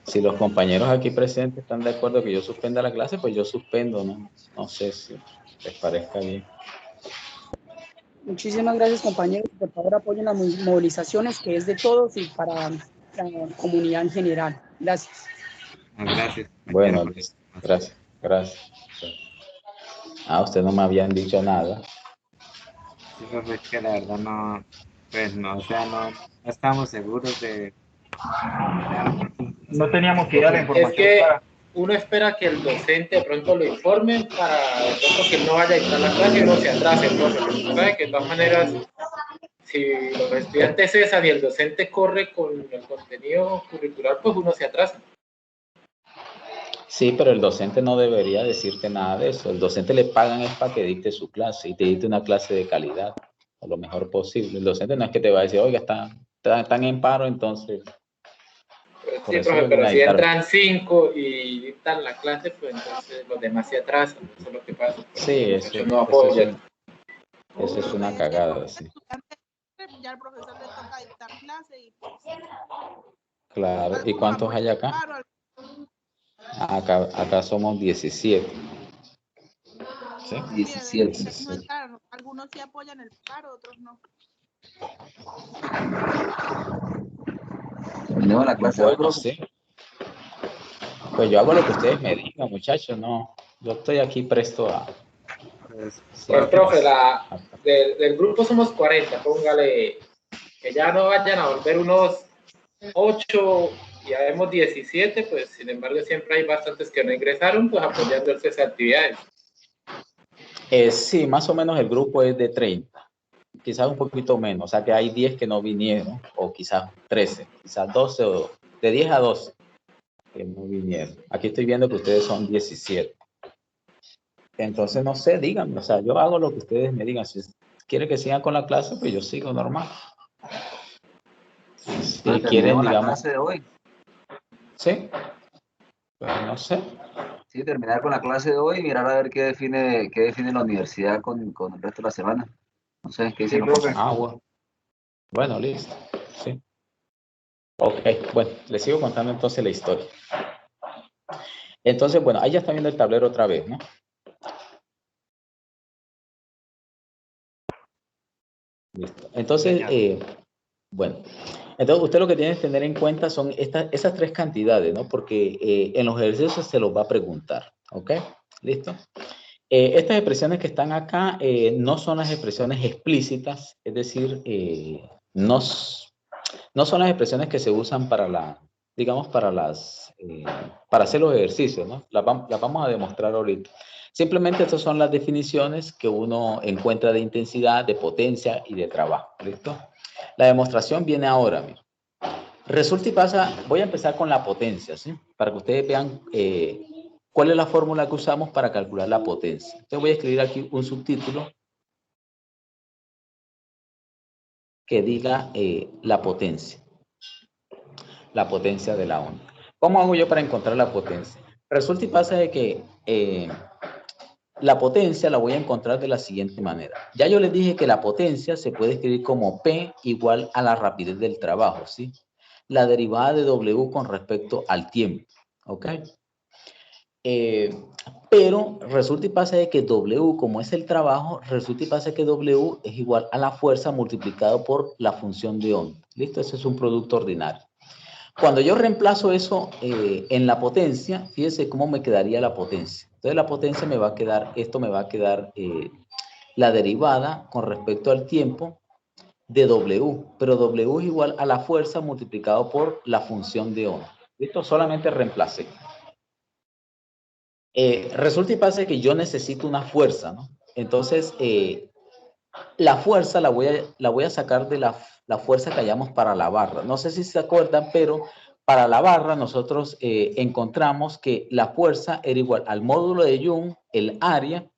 si los compañeros aquí presentes están de acuerdo que yo suspenda la clase, pues yo suspendo, ¿no? No sé si les parezca bien. Muchísimas gracias, compañeros. Por favor, apoyen las movilizaciones, que es de todos y para la comunidad en general. Gracias. Gracias, compañero. Bueno, listo. Gracias, gracias. Ah, usted no me habían dicho nada. Sí, profe, es que la verdad no, pues no, o sea, no estamos seguros de, no teníamos que ir a la Es información que clara. uno espera que el docente de pronto lo informe para de pronto que él no vaya a dictar la clase y uno se atrase, profe. Pero usted sabe que de todas maneras, si los estudiantes cesan y el docente corre con el contenido curricular, pues uno se atrasa. Sí, pero el docente no debería decirte nada de eso. El docente le pagan es para que dicte su clase y te dicte una clase de calidad, o lo mejor posible. El docente no es que te va a decir, oiga, están en paro, entonces, Pues por sí, eso profe, vengan pero a si dictar. entran 5 y dictan la clase, pues entonces los demás se atrasan. Eso es lo que pasa. Por eso Sí, los muchachos no apoyan. eso es una cagada, sí. Ya al profesor le toca dictar clase y pues Claro. ¿Y algunos cuántos hay apoyan el acá? paro, Acá somos 17. ¿Sí? sí, no 17. entraron. Algunos sí apoyan el paro, otros no. Terminemos la clase hoy, Bueno, profe. sí. Pues yo hago lo que ustedes me digan, muchachos, no. Yo estoy aquí presto a... Pues, Sí, Pues, profe, a- del grupo somos 40, póngale que ya no vayan a volver unos 8 y ya vemos 17, pues sin embargo siempre hay bastantes que no ingresaron, pues apoyando esas actividades. sí, más o menos el grupo es de 30, quizás un poquito menos, o sea que hay 10 que no vinieron, o quizás 13, quizás 12, o de 10 a 12 que no vinieron. Aquí estoy viendo que ustedes son 17. Entonces, no sé, díganme, o sea, yo hago lo que ustedes me digan. Si quieren que sigan con la clase, pues yo sigo normal. Si quieren, Terminemos la digamos, clase de hoy. sí, pues no sé. Sí, terminar con la clase de hoy y mirar a ver qué define la universidad con el resto de la semana. ¿Ustedes qué Sí, dicen? profe. Agua. Bueno, listo. Sí. Ok, bueno, les sigo contando entonces la historia. Entonces, bueno, ahí ya está viendo el tablero otra vez, ¿no? Listo. Entonces, bueno, entonces usted lo que tiene que tener en cuenta son esas tres cantidades, ¿no? Porque en los ejercicios se los va a preguntar, ¿ok? ¿Listo? Estas expresiones que están acá no son las expresiones explícitas, es decir, no son las expresiones que se usan para digamos, para hacer los ejercicios, ¿no? Las vamos a demostrar ahorita. Simplemente estas son las definiciones que uno encuentra de intensidad, de potencia y de trabajo, ¿listo? La demostración viene ahora, mira. Resulta y pasa, voy a empezar con la potencia, ¿sí? Para que ustedes vean cuál es la fórmula que usamos para calcular la potencia. Entonces voy a escribir aquí un subtítulo que diga la potencia de la onda. ¿Cómo hago yo para encontrar la potencia? Resulta y pasa de que la potencia la voy a encontrar de la siguiente manera. Ya yo les dije que la potencia se puede escribir como P igual a la rapidez del trabajo, ¿sí? La derivada de W con respecto al tiempo, ¿ok? Pero resulta y pasa de que W, como es el trabajo, resulta y pasa que W es igual a la fuerza multiplicado por la función de onda. ¿Listo? Ese es un producto ordinario. Cuando yo reemplazo eso en la potencia, fíjense cómo me quedaría la potencia. Entonces la potencia me va a quedar, esto me va a quedar la derivada con respecto al tiempo de W, pero W es igual a la fuerza multiplicado por la función de onda. ¿Listo? Solamente reemplacé. Resulta y pasa que yo necesito una fuerza, ¿no? Entonces, la fuerza la voy a sacar de la fuerza que hallamos para la barra. No sé si se acuerdan, pero para la barra nosotros encontramos que la fuerza era igual al módulo de Young, el área,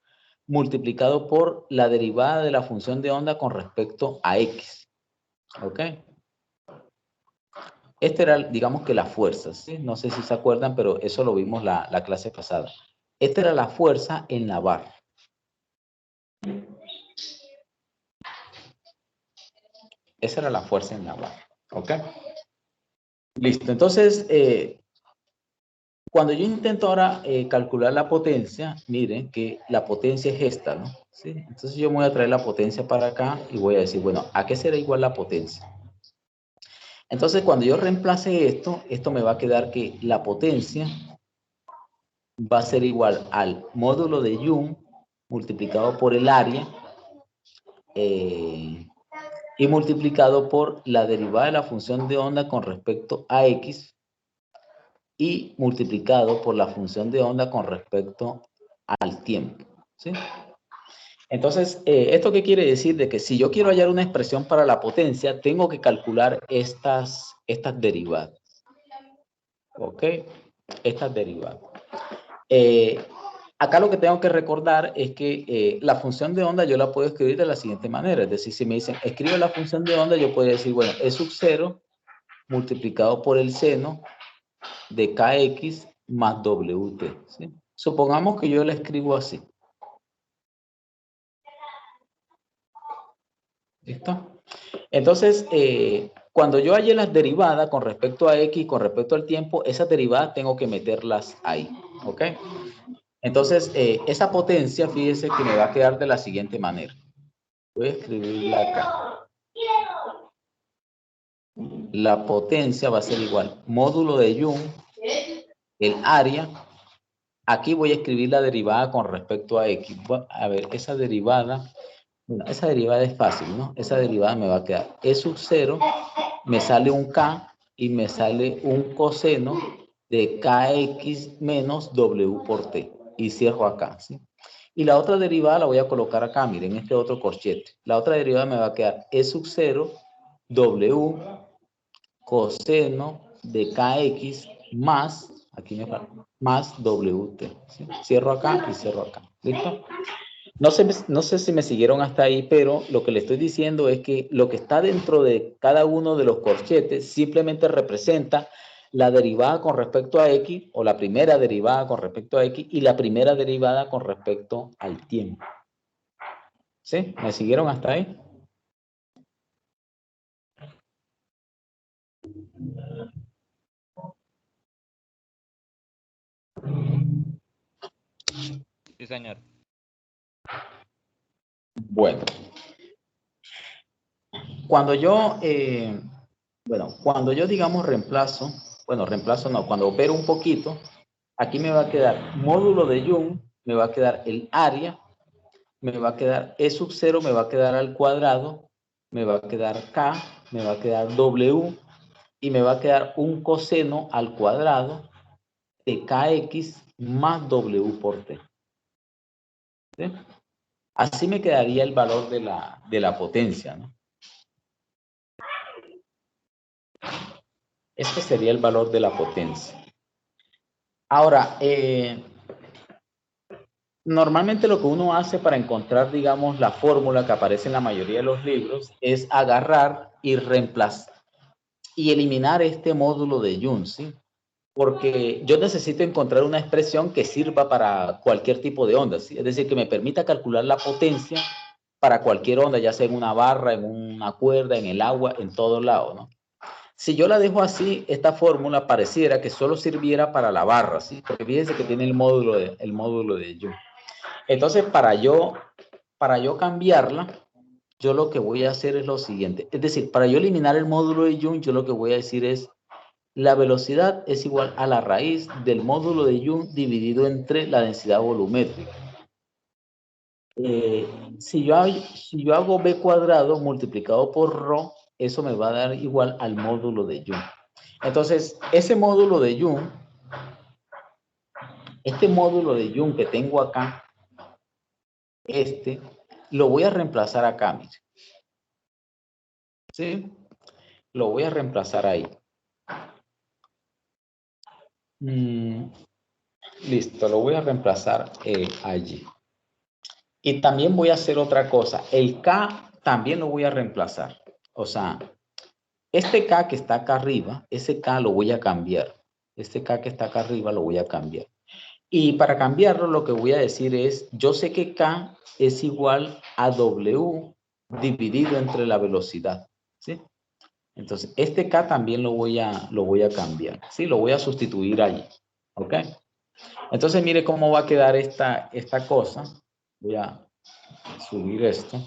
multiplicado por la derivada de la función de onda con respecto a X. ¿Ok? Este era, digamos que la fuerza, ¿sí? No sé si se acuerdan, pero eso lo vimos la clase pasada. Esta era la fuerza en la barra. Esa era la fuerza en la barra. ¿Ok? Listo. Entonces, cuando yo intento ahora calcular la potencia, miren que la potencia es esta, ¿no? ¿Sí? Entonces yo me voy a traer la potencia para acá y voy a decir, bueno, ¿a qué será igual la potencia? Entonces, cuando yo reemplace esto me va a quedar que la potencia va a ser igual al módulo de Young multiplicado por el área y multiplicado por la derivada de la función de onda con respecto a X y multiplicado por la función de onda con respecto al tiempo, ¿sí? Entonces, ¿esto qué quiere decir? De que si yo quiero hallar una expresión para la potencia, tengo que calcular estas derivadas, ¿ok? Estas derivadas. Acá lo que tengo que recordar es que la función de onda yo la puedo escribir de la siguiente manera. Es decir, si me dicen, escribe la función de onda, yo podría decir, bueno, E sub 0 multiplicado por el seno de kx más wt, ¿sí? Supongamos que yo la escribo así. ¿Listo? Entonces, cuando yo halle las derivadas con respecto a x y con respecto al tiempo, esas derivadas tengo que meterlas ahí, ¿ok? Entonces, esa potencia, fíjense que me va a quedar de la siguiente manera. Voy a escribirla acá. La potencia va a ser igual, módulo de Young, el área. Aquí voy a escribir la derivada con respecto a x. A ver, esa derivada es fácil, ¿no? Esa derivada me va a quedar E sub 0, me sale un k y me sale un coseno de kx menos w por t. Y cierro acá, ¿sí? Y la otra derivada la voy a colocar acá, miren, este otro corchete. La otra derivada me va a quedar E sub 0, w coseno de kx más, aquí me falta, más wt. ¿Sí? Cierro acá y cierro acá. ¿Listo? No sé si me siguieron hasta ahí, pero lo que le estoy diciendo es que lo que está dentro de cada uno de los corchetes simplemente representa la derivada con respecto a x, o la primera derivada con respecto a x, y la primera derivada con respecto al tiempo. ¿Sí? ¿Me siguieron hasta ahí? Sí, señor. Bueno, cuando yo, cuando yo digamos reemplazo, reemplazo no, cuando opero un poquito, aquí me va a quedar módulo de Young, me va a quedar el área, me va a quedar E sub 0, me va a quedar al cuadrado, me va a quedar K, me va a quedar W y me va a quedar un coseno al cuadrado de KX más W por T. ¿Sí? Así me quedaría el valor de la potencia, ¿no? Este sería el valor de la potencia. Ahora, normalmente lo que uno hace para encontrar, digamos, la fórmula que aparece en la mayoría de los libros es agarrar y reemplazar y eliminar este módulo de Young, ¿sí? Porque yo necesito encontrar una expresión que sirva para cualquier tipo de onda, ¿sí? Es decir, que me permita calcular la potencia para cualquier onda, ya sea en una barra, en una cuerda, en el agua, en todo lado, ¿no? Si yo la dejo así, esta fórmula pareciera que solo sirviera para la barra, ¿sí? Porque fíjense que tiene el módulo de Young. Entonces, para yo cambiarla, yo lo que voy a hacer es lo siguiente. Es decir, para yo eliminar el módulo de Young, yo lo que voy a decir es la velocidad es igual a la raíz del módulo de Young dividido entre la densidad volumétrica. Si yo hago B cuadrado multiplicado por ρ, eso me va a dar igual al módulo de Young. Entonces, ese módulo de Young, este módulo de Young que tengo acá, lo voy a reemplazar acá, mire. ¿Sí? Lo voy a reemplazar ahí. Listo, lo voy a reemplazar allí. Y también voy a hacer otra cosa. El K también lo voy a reemplazar. O sea, este K que está acá arriba, ese K lo voy a cambiar. Este K que está acá arriba lo voy a cambiar. Y para cambiarlo lo que voy a decir es, yo sé que K es igual a W dividido entre la velocidad. ¿Sí? Entonces, este K también lo voy a cambiar. ¿Sí? Lo voy a sustituir allí. ¿Ok? Entonces, mire cómo va a quedar esta cosa. Voy a subir esto.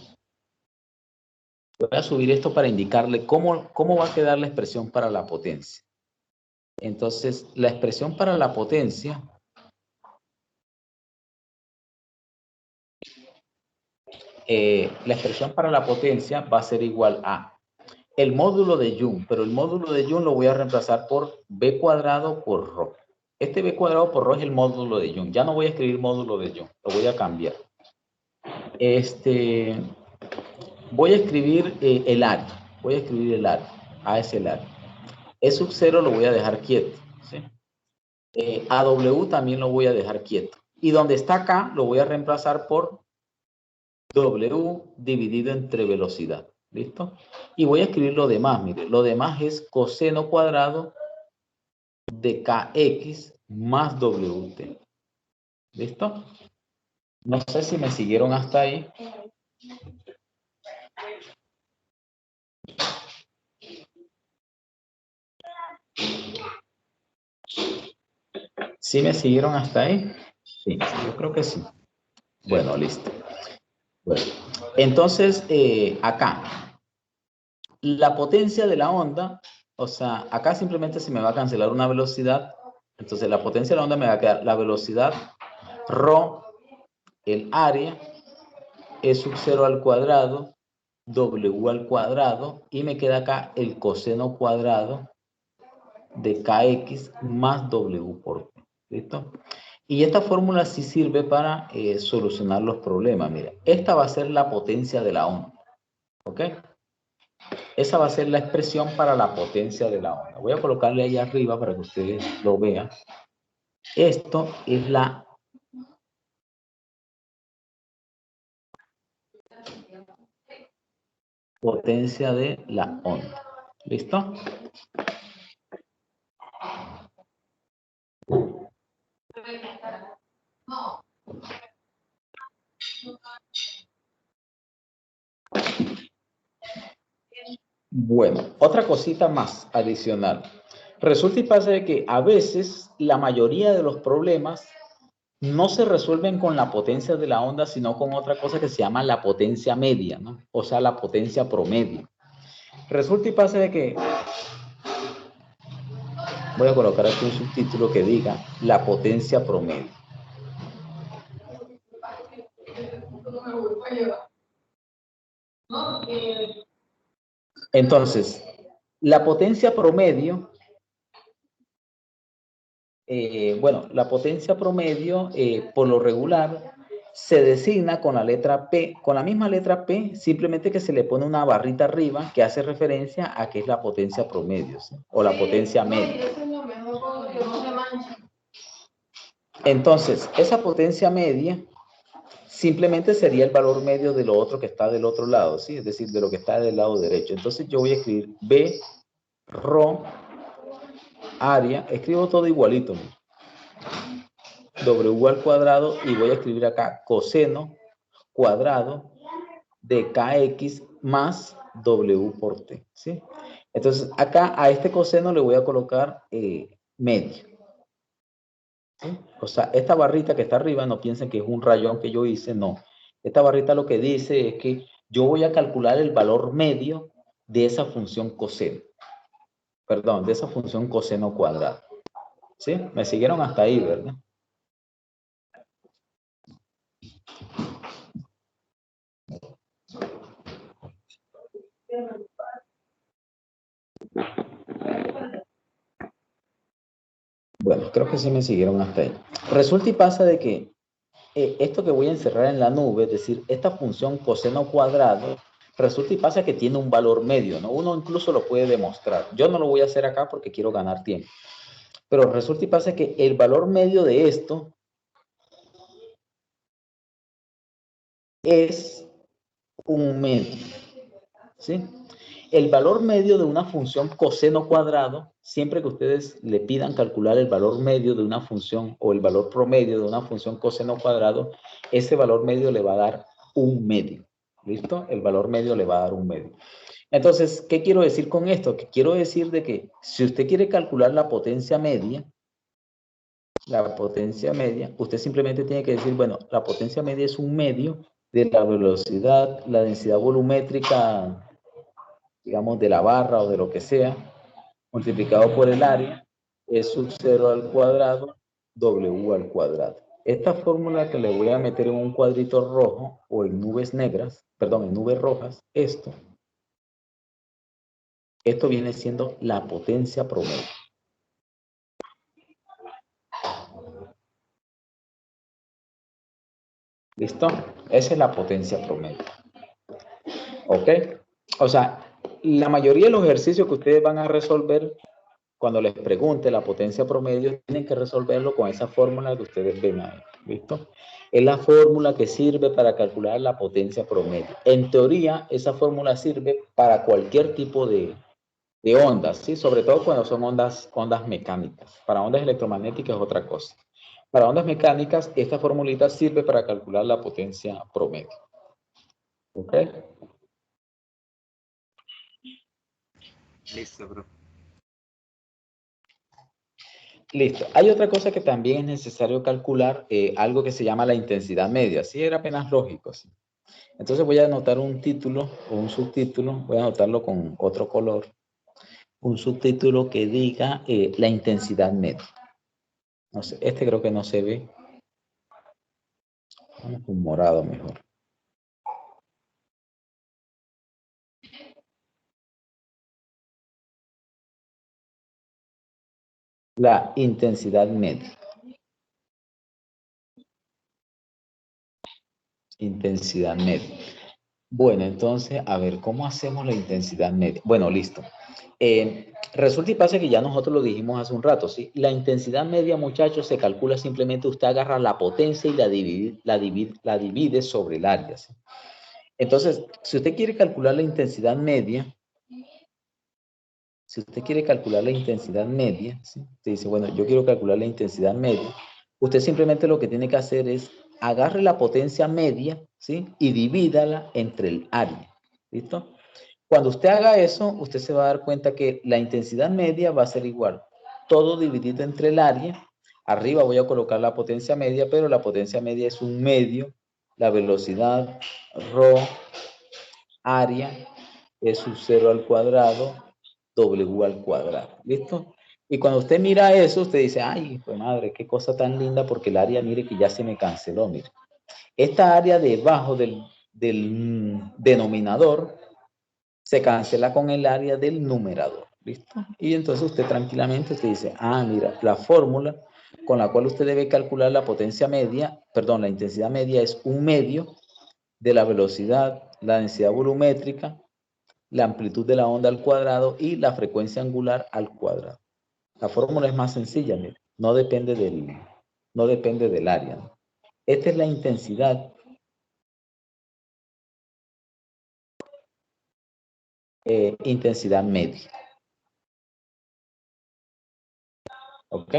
Voy a subir esto para indicarle cómo va a quedar la expresión para la potencia. Entonces, la expresión para la potencia va a ser igual a el módulo de Young, pero el módulo de Young lo voy a reemplazar por B cuadrado por ρ. Este B cuadrado por ρ es el módulo de Young. Ya no voy a escribir módulo de Young, lo voy a cambiar. Voy a escribir el área. Voy a escribir el área. A es el área. E sub 0 lo voy a dejar quieto. ¿Sí? A W también lo voy a dejar quieto. Y donde está acá lo voy a reemplazar por W dividido entre velocidad. ¿Listo? Y voy a escribir lo demás. Mire, lo demás es coseno cuadrado de KX más WT. ¿Listo? No sé si me siguieron hasta ahí. ¿Sí me siguieron hasta ahí? Sí, yo creo que sí. Bueno, listo. Bueno, entonces, acá, la potencia de la onda, o sea, acá simplemente se me va a cancelar una velocidad. Entonces, la potencia de la onda me va a quedar la velocidad ρ, el área, E sub 0 al cuadrado, W al cuadrado, y me queda acá el coseno cuadrado de KX más W por T. ¿Listo? Y esta fórmula sí sirve para solucionar los problemas. Mira, esta va a ser la potencia de la onda. ¿Ok? Esa va a ser la expresión para la potencia de la onda. Voy a colocarle ahí arriba para que ustedes lo vean. Esto es la potencia de la onda. ¿Listo? Bueno, otra cosita más adicional. Resulta y pasa de que a veces la mayoría de los problemas no se resuelven con la potencia de la onda, sino con otra cosa que se llama la potencia media, ¿no? O sea, la potencia promedio. Resulta y pasa de que voy a colocar aquí un subtítulo que diga la potencia promedio. Entonces, la potencia promedio, la potencia promedio por lo regular se designa con la letra P, con la misma letra P, simplemente que se le pone una barrita arriba que hace referencia a que es la potencia promedio, ¿sí? O la potencia media. Entonces, esa potencia media simplemente sería el valor medio de lo otro que está del otro lado, ¿sí? Es decir, de lo que está del lado derecho. Entonces yo voy a escribir B, Rho, área, escribo todo igualito, ¿no? W al cuadrado y voy a escribir acá coseno cuadrado de KX más W por T, ¿sí? Entonces acá a este coseno le voy a colocar medio. ¿Sí? O sea, esta barrita que está arriba, no piensen que es un rayón que yo hice, no. Esta barrita lo que dice es que yo voy a calcular el valor medio de esa función coseno. Perdón, de esa función coseno cuadrado. ¿Sí? Me siguieron hasta ahí, ¿verdad? Bueno, creo que sí me siguieron hasta ahí. Resulta y pasa de que esto que voy a encerrar en la nube, es decir, esta función coseno cuadrado, resulta y pasa que tiene un valor medio, ¿no? Uno incluso lo puede demostrar. Yo no lo voy a hacer acá porque quiero ganar tiempo. Pero resulta y pasa que el valor medio de esto es un medio, ¿sí? El valor medio de una función coseno cuadrado, siempre que ustedes le pidan calcular el valor medio de una función o el valor promedio de una función coseno cuadrado, ese valor medio le va a dar un medio. ¿Listo? El valor medio le va a dar un medio. Entonces, ¿qué quiero decir con esto? Que quiero decir de que si usted quiere calcular la potencia media, usted simplemente tiene que decir, bueno, la potencia media es un medio de la velocidad, la densidad volumétrica, digamos, de la barra o de lo que sea, multiplicado por el área, es sub 0 al cuadrado, W al cuadrado. Esta fórmula que le voy a meter en un cuadrito rojo o en nubes negras, perdón, en nubes rojas, esto viene siendo la potencia promedio. ¿Listo? Esa es la potencia promedio. ¿Ok? O sea, la mayoría de los ejercicios que ustedes van a resolver cuando les pregunte la potencia promedio, tienen que resolverlo con esa fórmula que ustedes ven ahí. ¿Listo? Es la fórmula que sirve para calcular la potencia promedio. En teoría, esa fórmula sirve para cualquier tipo de ondas, ¿sí? Sobre todo cuando son ondas mecánicas. Para ondas electromagnéticas es otra cosa. Para ondas mecánicas, esta formulita sirve para calcular la potencia promedio. ¿Ok? Listo, bro. Listo. Hay otra cosa que también es necesario calcular, algo que se llama la intensidad media. Sí, era apenas lógico. ¿Sí? Entonces voy a anotar un título o un subtítulo, voy a anotarlo con otro color. Un subtítulo que diga la intensidad media. No sé, este creo que no se ve. Vamos con morado mejor. La intensidad media. Intensidad media. Bueno, entonces, a ver, ¿cómo hacemos la intensidad media? Bueno, listo. Resulta y pasa que ya nosotros lo dijimos hace un rato, ¿sí? La intensidad media, muchachos, se calcula simplemente, usted agarra la potencia y la divide sobre el área, ¿sí? Entonces, si usted quiere calcular la intensidad media, ¿sí? Usted dice, bueno, yo quiero calcular la intensidad media, usted simplemente lo que tiene que hacer es agarre la potencia media, ¿sí? Y divídala entre el área, ¿listo? Cuando usted haga eso, usted se va a dar cuenta que la intensidad media va a ser igual. Todo dividido entre el área. Arriba voy a colocar la potencia media, pero la potencia media es un medio. La velocidad, ρ, área, es sub 0 al cuadrado, W al cuadrado. ¿Listo? Y cuando usted mira eso, usted dice, ay, pues madre, qué cosa tan linda, porque el área, mire que ya se me canceló, mire. Esta área debajo del denominador se cancela con el área del numerador. ¿Listo? Y entonces usted tranquilamente usted dice, ah, mira, la fórmula con la cual usted debe calcular la potencia media, perdón, la intensidad media es un medio de la velocidad, la densidad volumétrica, la amplitud de la onda al cuadrado y la frecuencia angular al cuadrado. La fórmula es más sencilla, mire, no depende del área, ¿no? Esta es la intensidad intensidad media. ¿Ok?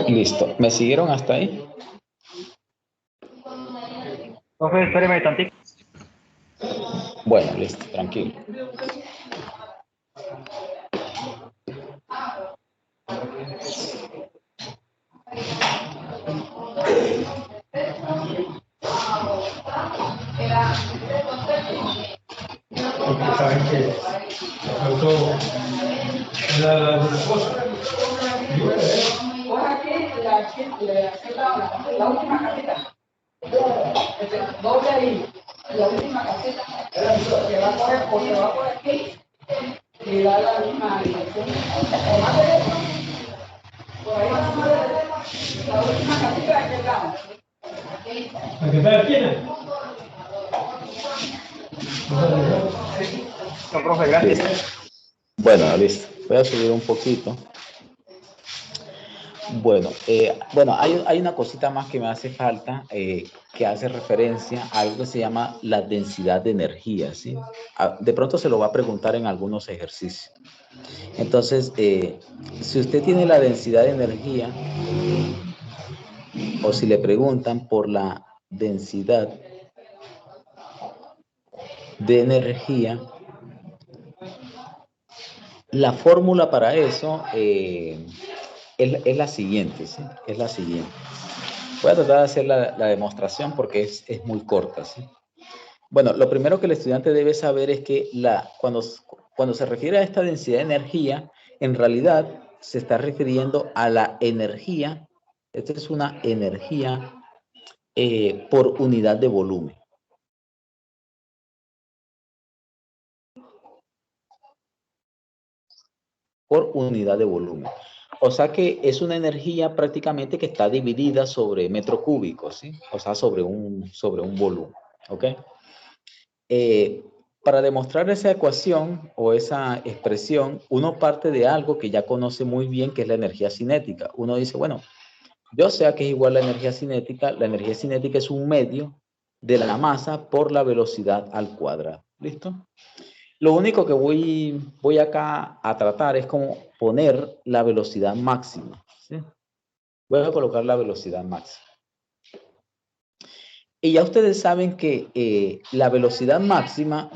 Listo. ¿Me siguieron hasta ahí? Profe, espéreme tantito. Bueno, listo, tranquilo. Porque saben que de pronto la cosa. Y bueno, La última caseta. Doble ahí. La última caseta. Se va a poner o se va a poner aquí. Y da la misma dirección. Por ahí vamos a ver la última caseta de aquel lado. la que está en la esquina. No, profe, gracias. Listo. Bueno, listo. Voy a subir un poquito. Bueno, hay una cosita más que me hace falta, que hace referencia a algo que se llama la densidad de energía, ¿sí? De pronto se lo va a preguntar en algunos ejercicios. Entonces, si usted tiene la densidad de energía, o si le preguntan por la densidad de energía, la fórmula para eso es la siguiente, ¿sí? Es la siguiente. Voy a tratar de hacer la demostración porque es muy corta, ¿sí? Bueno, lo primero que el estudiante debe saber es que cuando se refiere a esta densidad de energía, en realidad se está refiriendo a la energía. Esta es una energía por unidad de volumen. Por unidad de volumen. O sea que es una energía prácticamente que está dividida sobre metro cúbico, ¿sí? O sea, sobre un volumen, ¿ok? Para demostrar esa ecuación o esa expresión, uno parte de algo que ya conoce muy bien, que es la energía cinética. Uno dice, bueno, yo sé que es igual la energía cinética. La energía cinética es un medio de la masa por la velocidad al cuadrado. ¿Listo? Lo único que voy acá a tratar es como poner la velocidad máxima, ¿sí? Voy a colocar la velocidad máxima. Y ya ustedes saben que la velocidad máxima,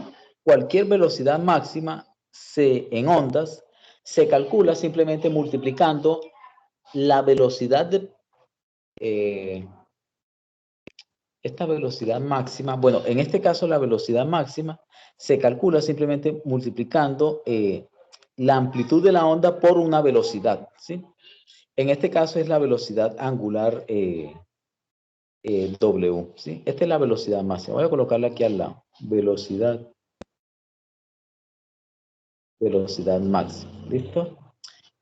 cualquier velocidad máxima en ondas, se calcula simplemente multiplicando la velocidad de esta velocidad máxima. Bueno, en este caso la velocidad máxima se calcula simplemente multiplicando la amplitud de la onda por una velocidad, ¿sí? En este caso es la velocidad angular W, ¿sí? Esta es la velocidad máxima. Voy a colocarla aquí al lado. Velocidad máxima. ¿Listo?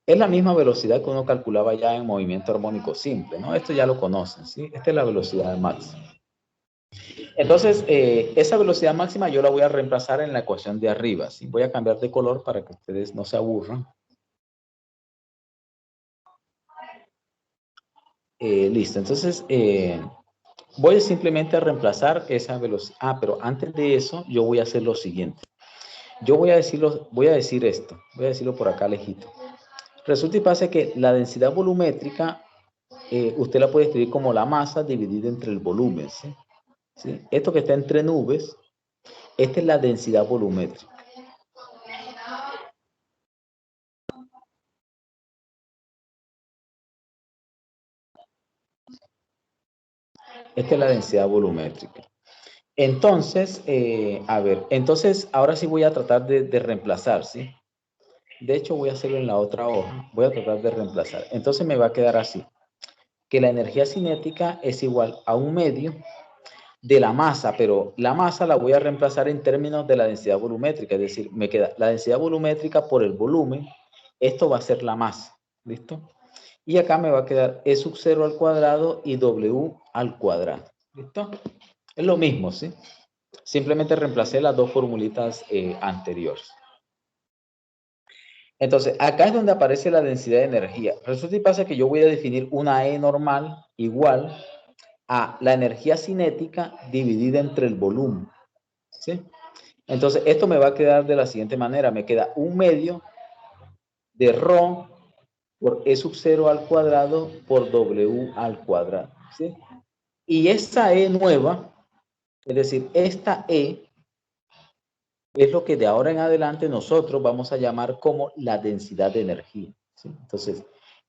Es la misma velocidad que uno calculaba ya en movimiento armónico simple, ¿no? Esto ya lo conocen, ¿sí? Esta es la velocidad máxima. Entonces, esa velocidad máxima yo la voy a reemplazar en la ecuación de arriba, ¿sí? Voy a cambiar de color para que ustedes no se aburran. Listo, entonces Voy simplemente a reemplazar esa velocidad. Ah, pero antes de eso, yo voy a hacer lo siguiente. Yo voy a decir esto. Voy a decirlo por acá lejito. Resulta y pasa que la densidad volumétrica, usted la puede escribir como la masa dividida entre el volumen, ¿sí? ¿Sí? Esto que está entre nubes, esta es la densidad volumétrica. Esta es la densidad volumétrica. Entonces, a ver, entonces ahora sí voy a tratar de reemplazar, ¿sí? De hecho, voy a hacerlo en la otra hoja. Voy a tratar de reemplazar. Entonces me va a quedar así, que la energía cinética es igual a un medio de la masa, pero la masa la voy a reemplazar en términos de la densidad volumétrica, es decir, me queda la densidad volumétrica por el volumen, esto va a ser la masa, ¿listo? Y acá me va a quedar E sub 0 al cuadrado y W al cuadrado, ¿listo? Es lo mismo, ¿sí? Simplemente reemplacé las dos formulitas anteriores. Entonces, acá es donde aparece la densidad de energía. Resulta y pasa que yo voy a definir una E normal igual a la energía cinética dividida entre el volumen, ¿sí? Entonces, esto me va a quedar de la siguiente manera. Me queda un medio de ρ por E sub 0 al cuadrado por W al cuadrado, ¿sí? Y esta E nueva, es decir, esta E, es lo que de ahora en adelante nosotros vamos a llamar como la densidad de energía, ¿sí? Entonces,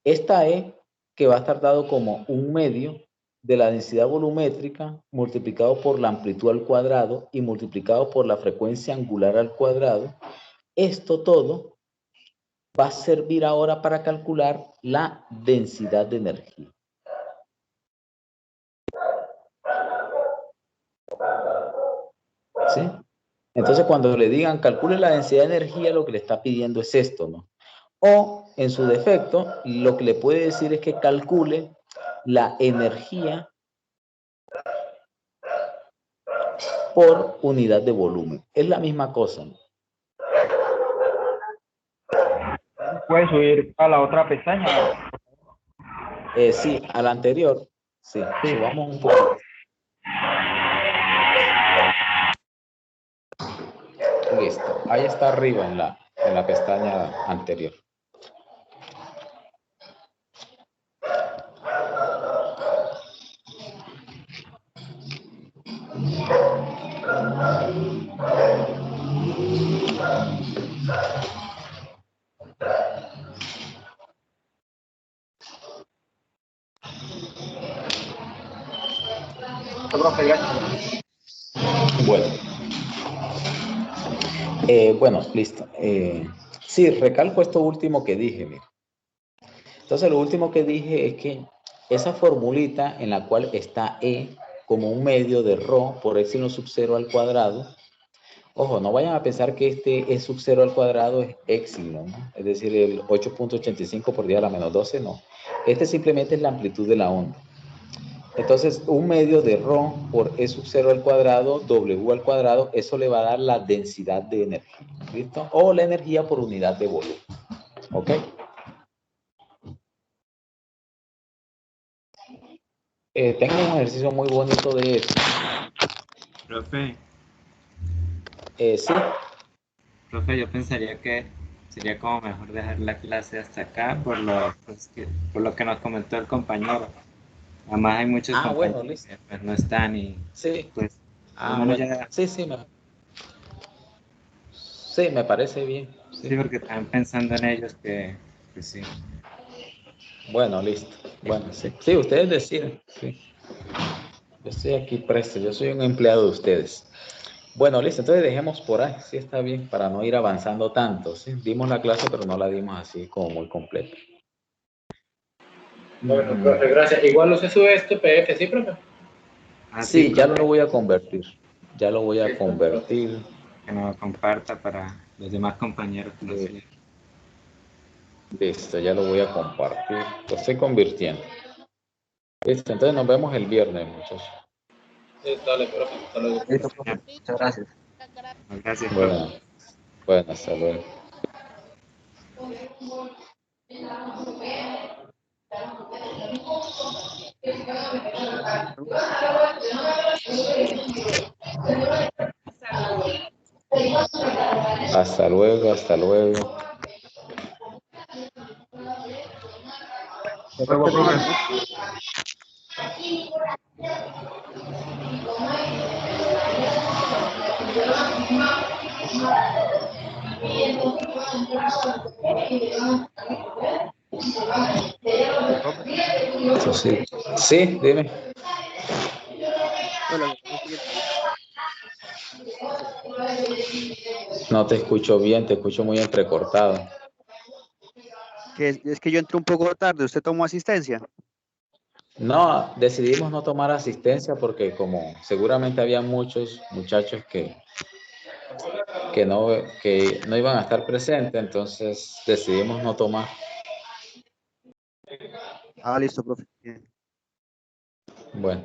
esta E que va a estar dado como un medio de la densidad volumétrica multiplicado por la amplitud al cuadrado y multiplicado por la frecuencia angular al cuadrado, esto todo va a servir ahora para calcular la densidad de energía. ¿Sí? Entonces, cuando le digan calcule la densidad de energía, lo que le está pidiendo es esto, ¿no? O, en su defecto, lo que le puede decir es que calcule la energía por unidad de volumen. Es la misma cosa, ¿no? Puedes subir a la otra pestaña. Sí, a la anterior. Sí, Sí. subamos un poco. Listo. Ahí está arriba en la pestaña anterior. Profe, gracias. Bueno. Bueno, listo. Sí, recalco esto último que dije, mira. Entonces, lo último que dije es que esa formulita en la cual está E como un medio de ρ por epsilon sub 0 al cuadrado, ojo, no vayan a pensar que este E sub 0 al cuadrado es epsilon, ¿no? Es decir, el 8.85 por 10 a la menos 12, no. Este simplemente es la amplitud de la onda. Entonces, un medio de ρ por E sub 0 al cuadrado, W al cuadrado, eso le va a dar la densidad de energía, ¿listo? O la energía por unidad de volumen, ¿ok? Tengo un ejercicio muy bonito de eso. Profe, Sí, profe, yo pensaría que sería como mejor dejar la clase hasta acá por lo que nos comentó el compañero. Además hay muchos bueno, compañeros listo. que pues, no están y Sí, pues al menos bueno. ya, Sí, me parece bien. sí, Sí. porque están pensando en ellos que pues sí. Bueno, listo. Bueno, sí. Sí, ustedes deciden. Sí. Yo estoy aquí presto, yo soy un empleado de ustedes. Bueno, listo, entonces dejemos por ahí. Sí, está bien, para no ir avanzando tanto. Sí, dimos la clase, pero no la dimos así como muy completa. Bueno, profe, gracias. Igual usted sube este PDF, ¿sí, profe? Ah, sí, Sí, ya profe, lo voy a convertir. Ya lo voy a Listo, profe. convertir. que nos comparta para los demás compañeros que nos siguen. Listo, ya lo voy a compartir. Lo estoy convirtiendo. Listo, entonces nos vemos el viernes, muchachos. Listo, dale, profe. Hasta luego. Listo, profe. Muchas gracias. Gracias, profe. Bueno, bueno, hasta luego. Hasta luego, hasta luego. Hasta luego, profe. Eso sí. Sí, dime. Bueno, No te escucho bien, te escucho muy entrecortado. que es que yo entré un poco tarde, ¿usted tomó asistencia? No, decidimos no tomar asistencia porque como seguramente había muchos muchachos que no iban a estar presentes, entonces decidimos no tomar. Ah, listo, profe. Bien. Bueno.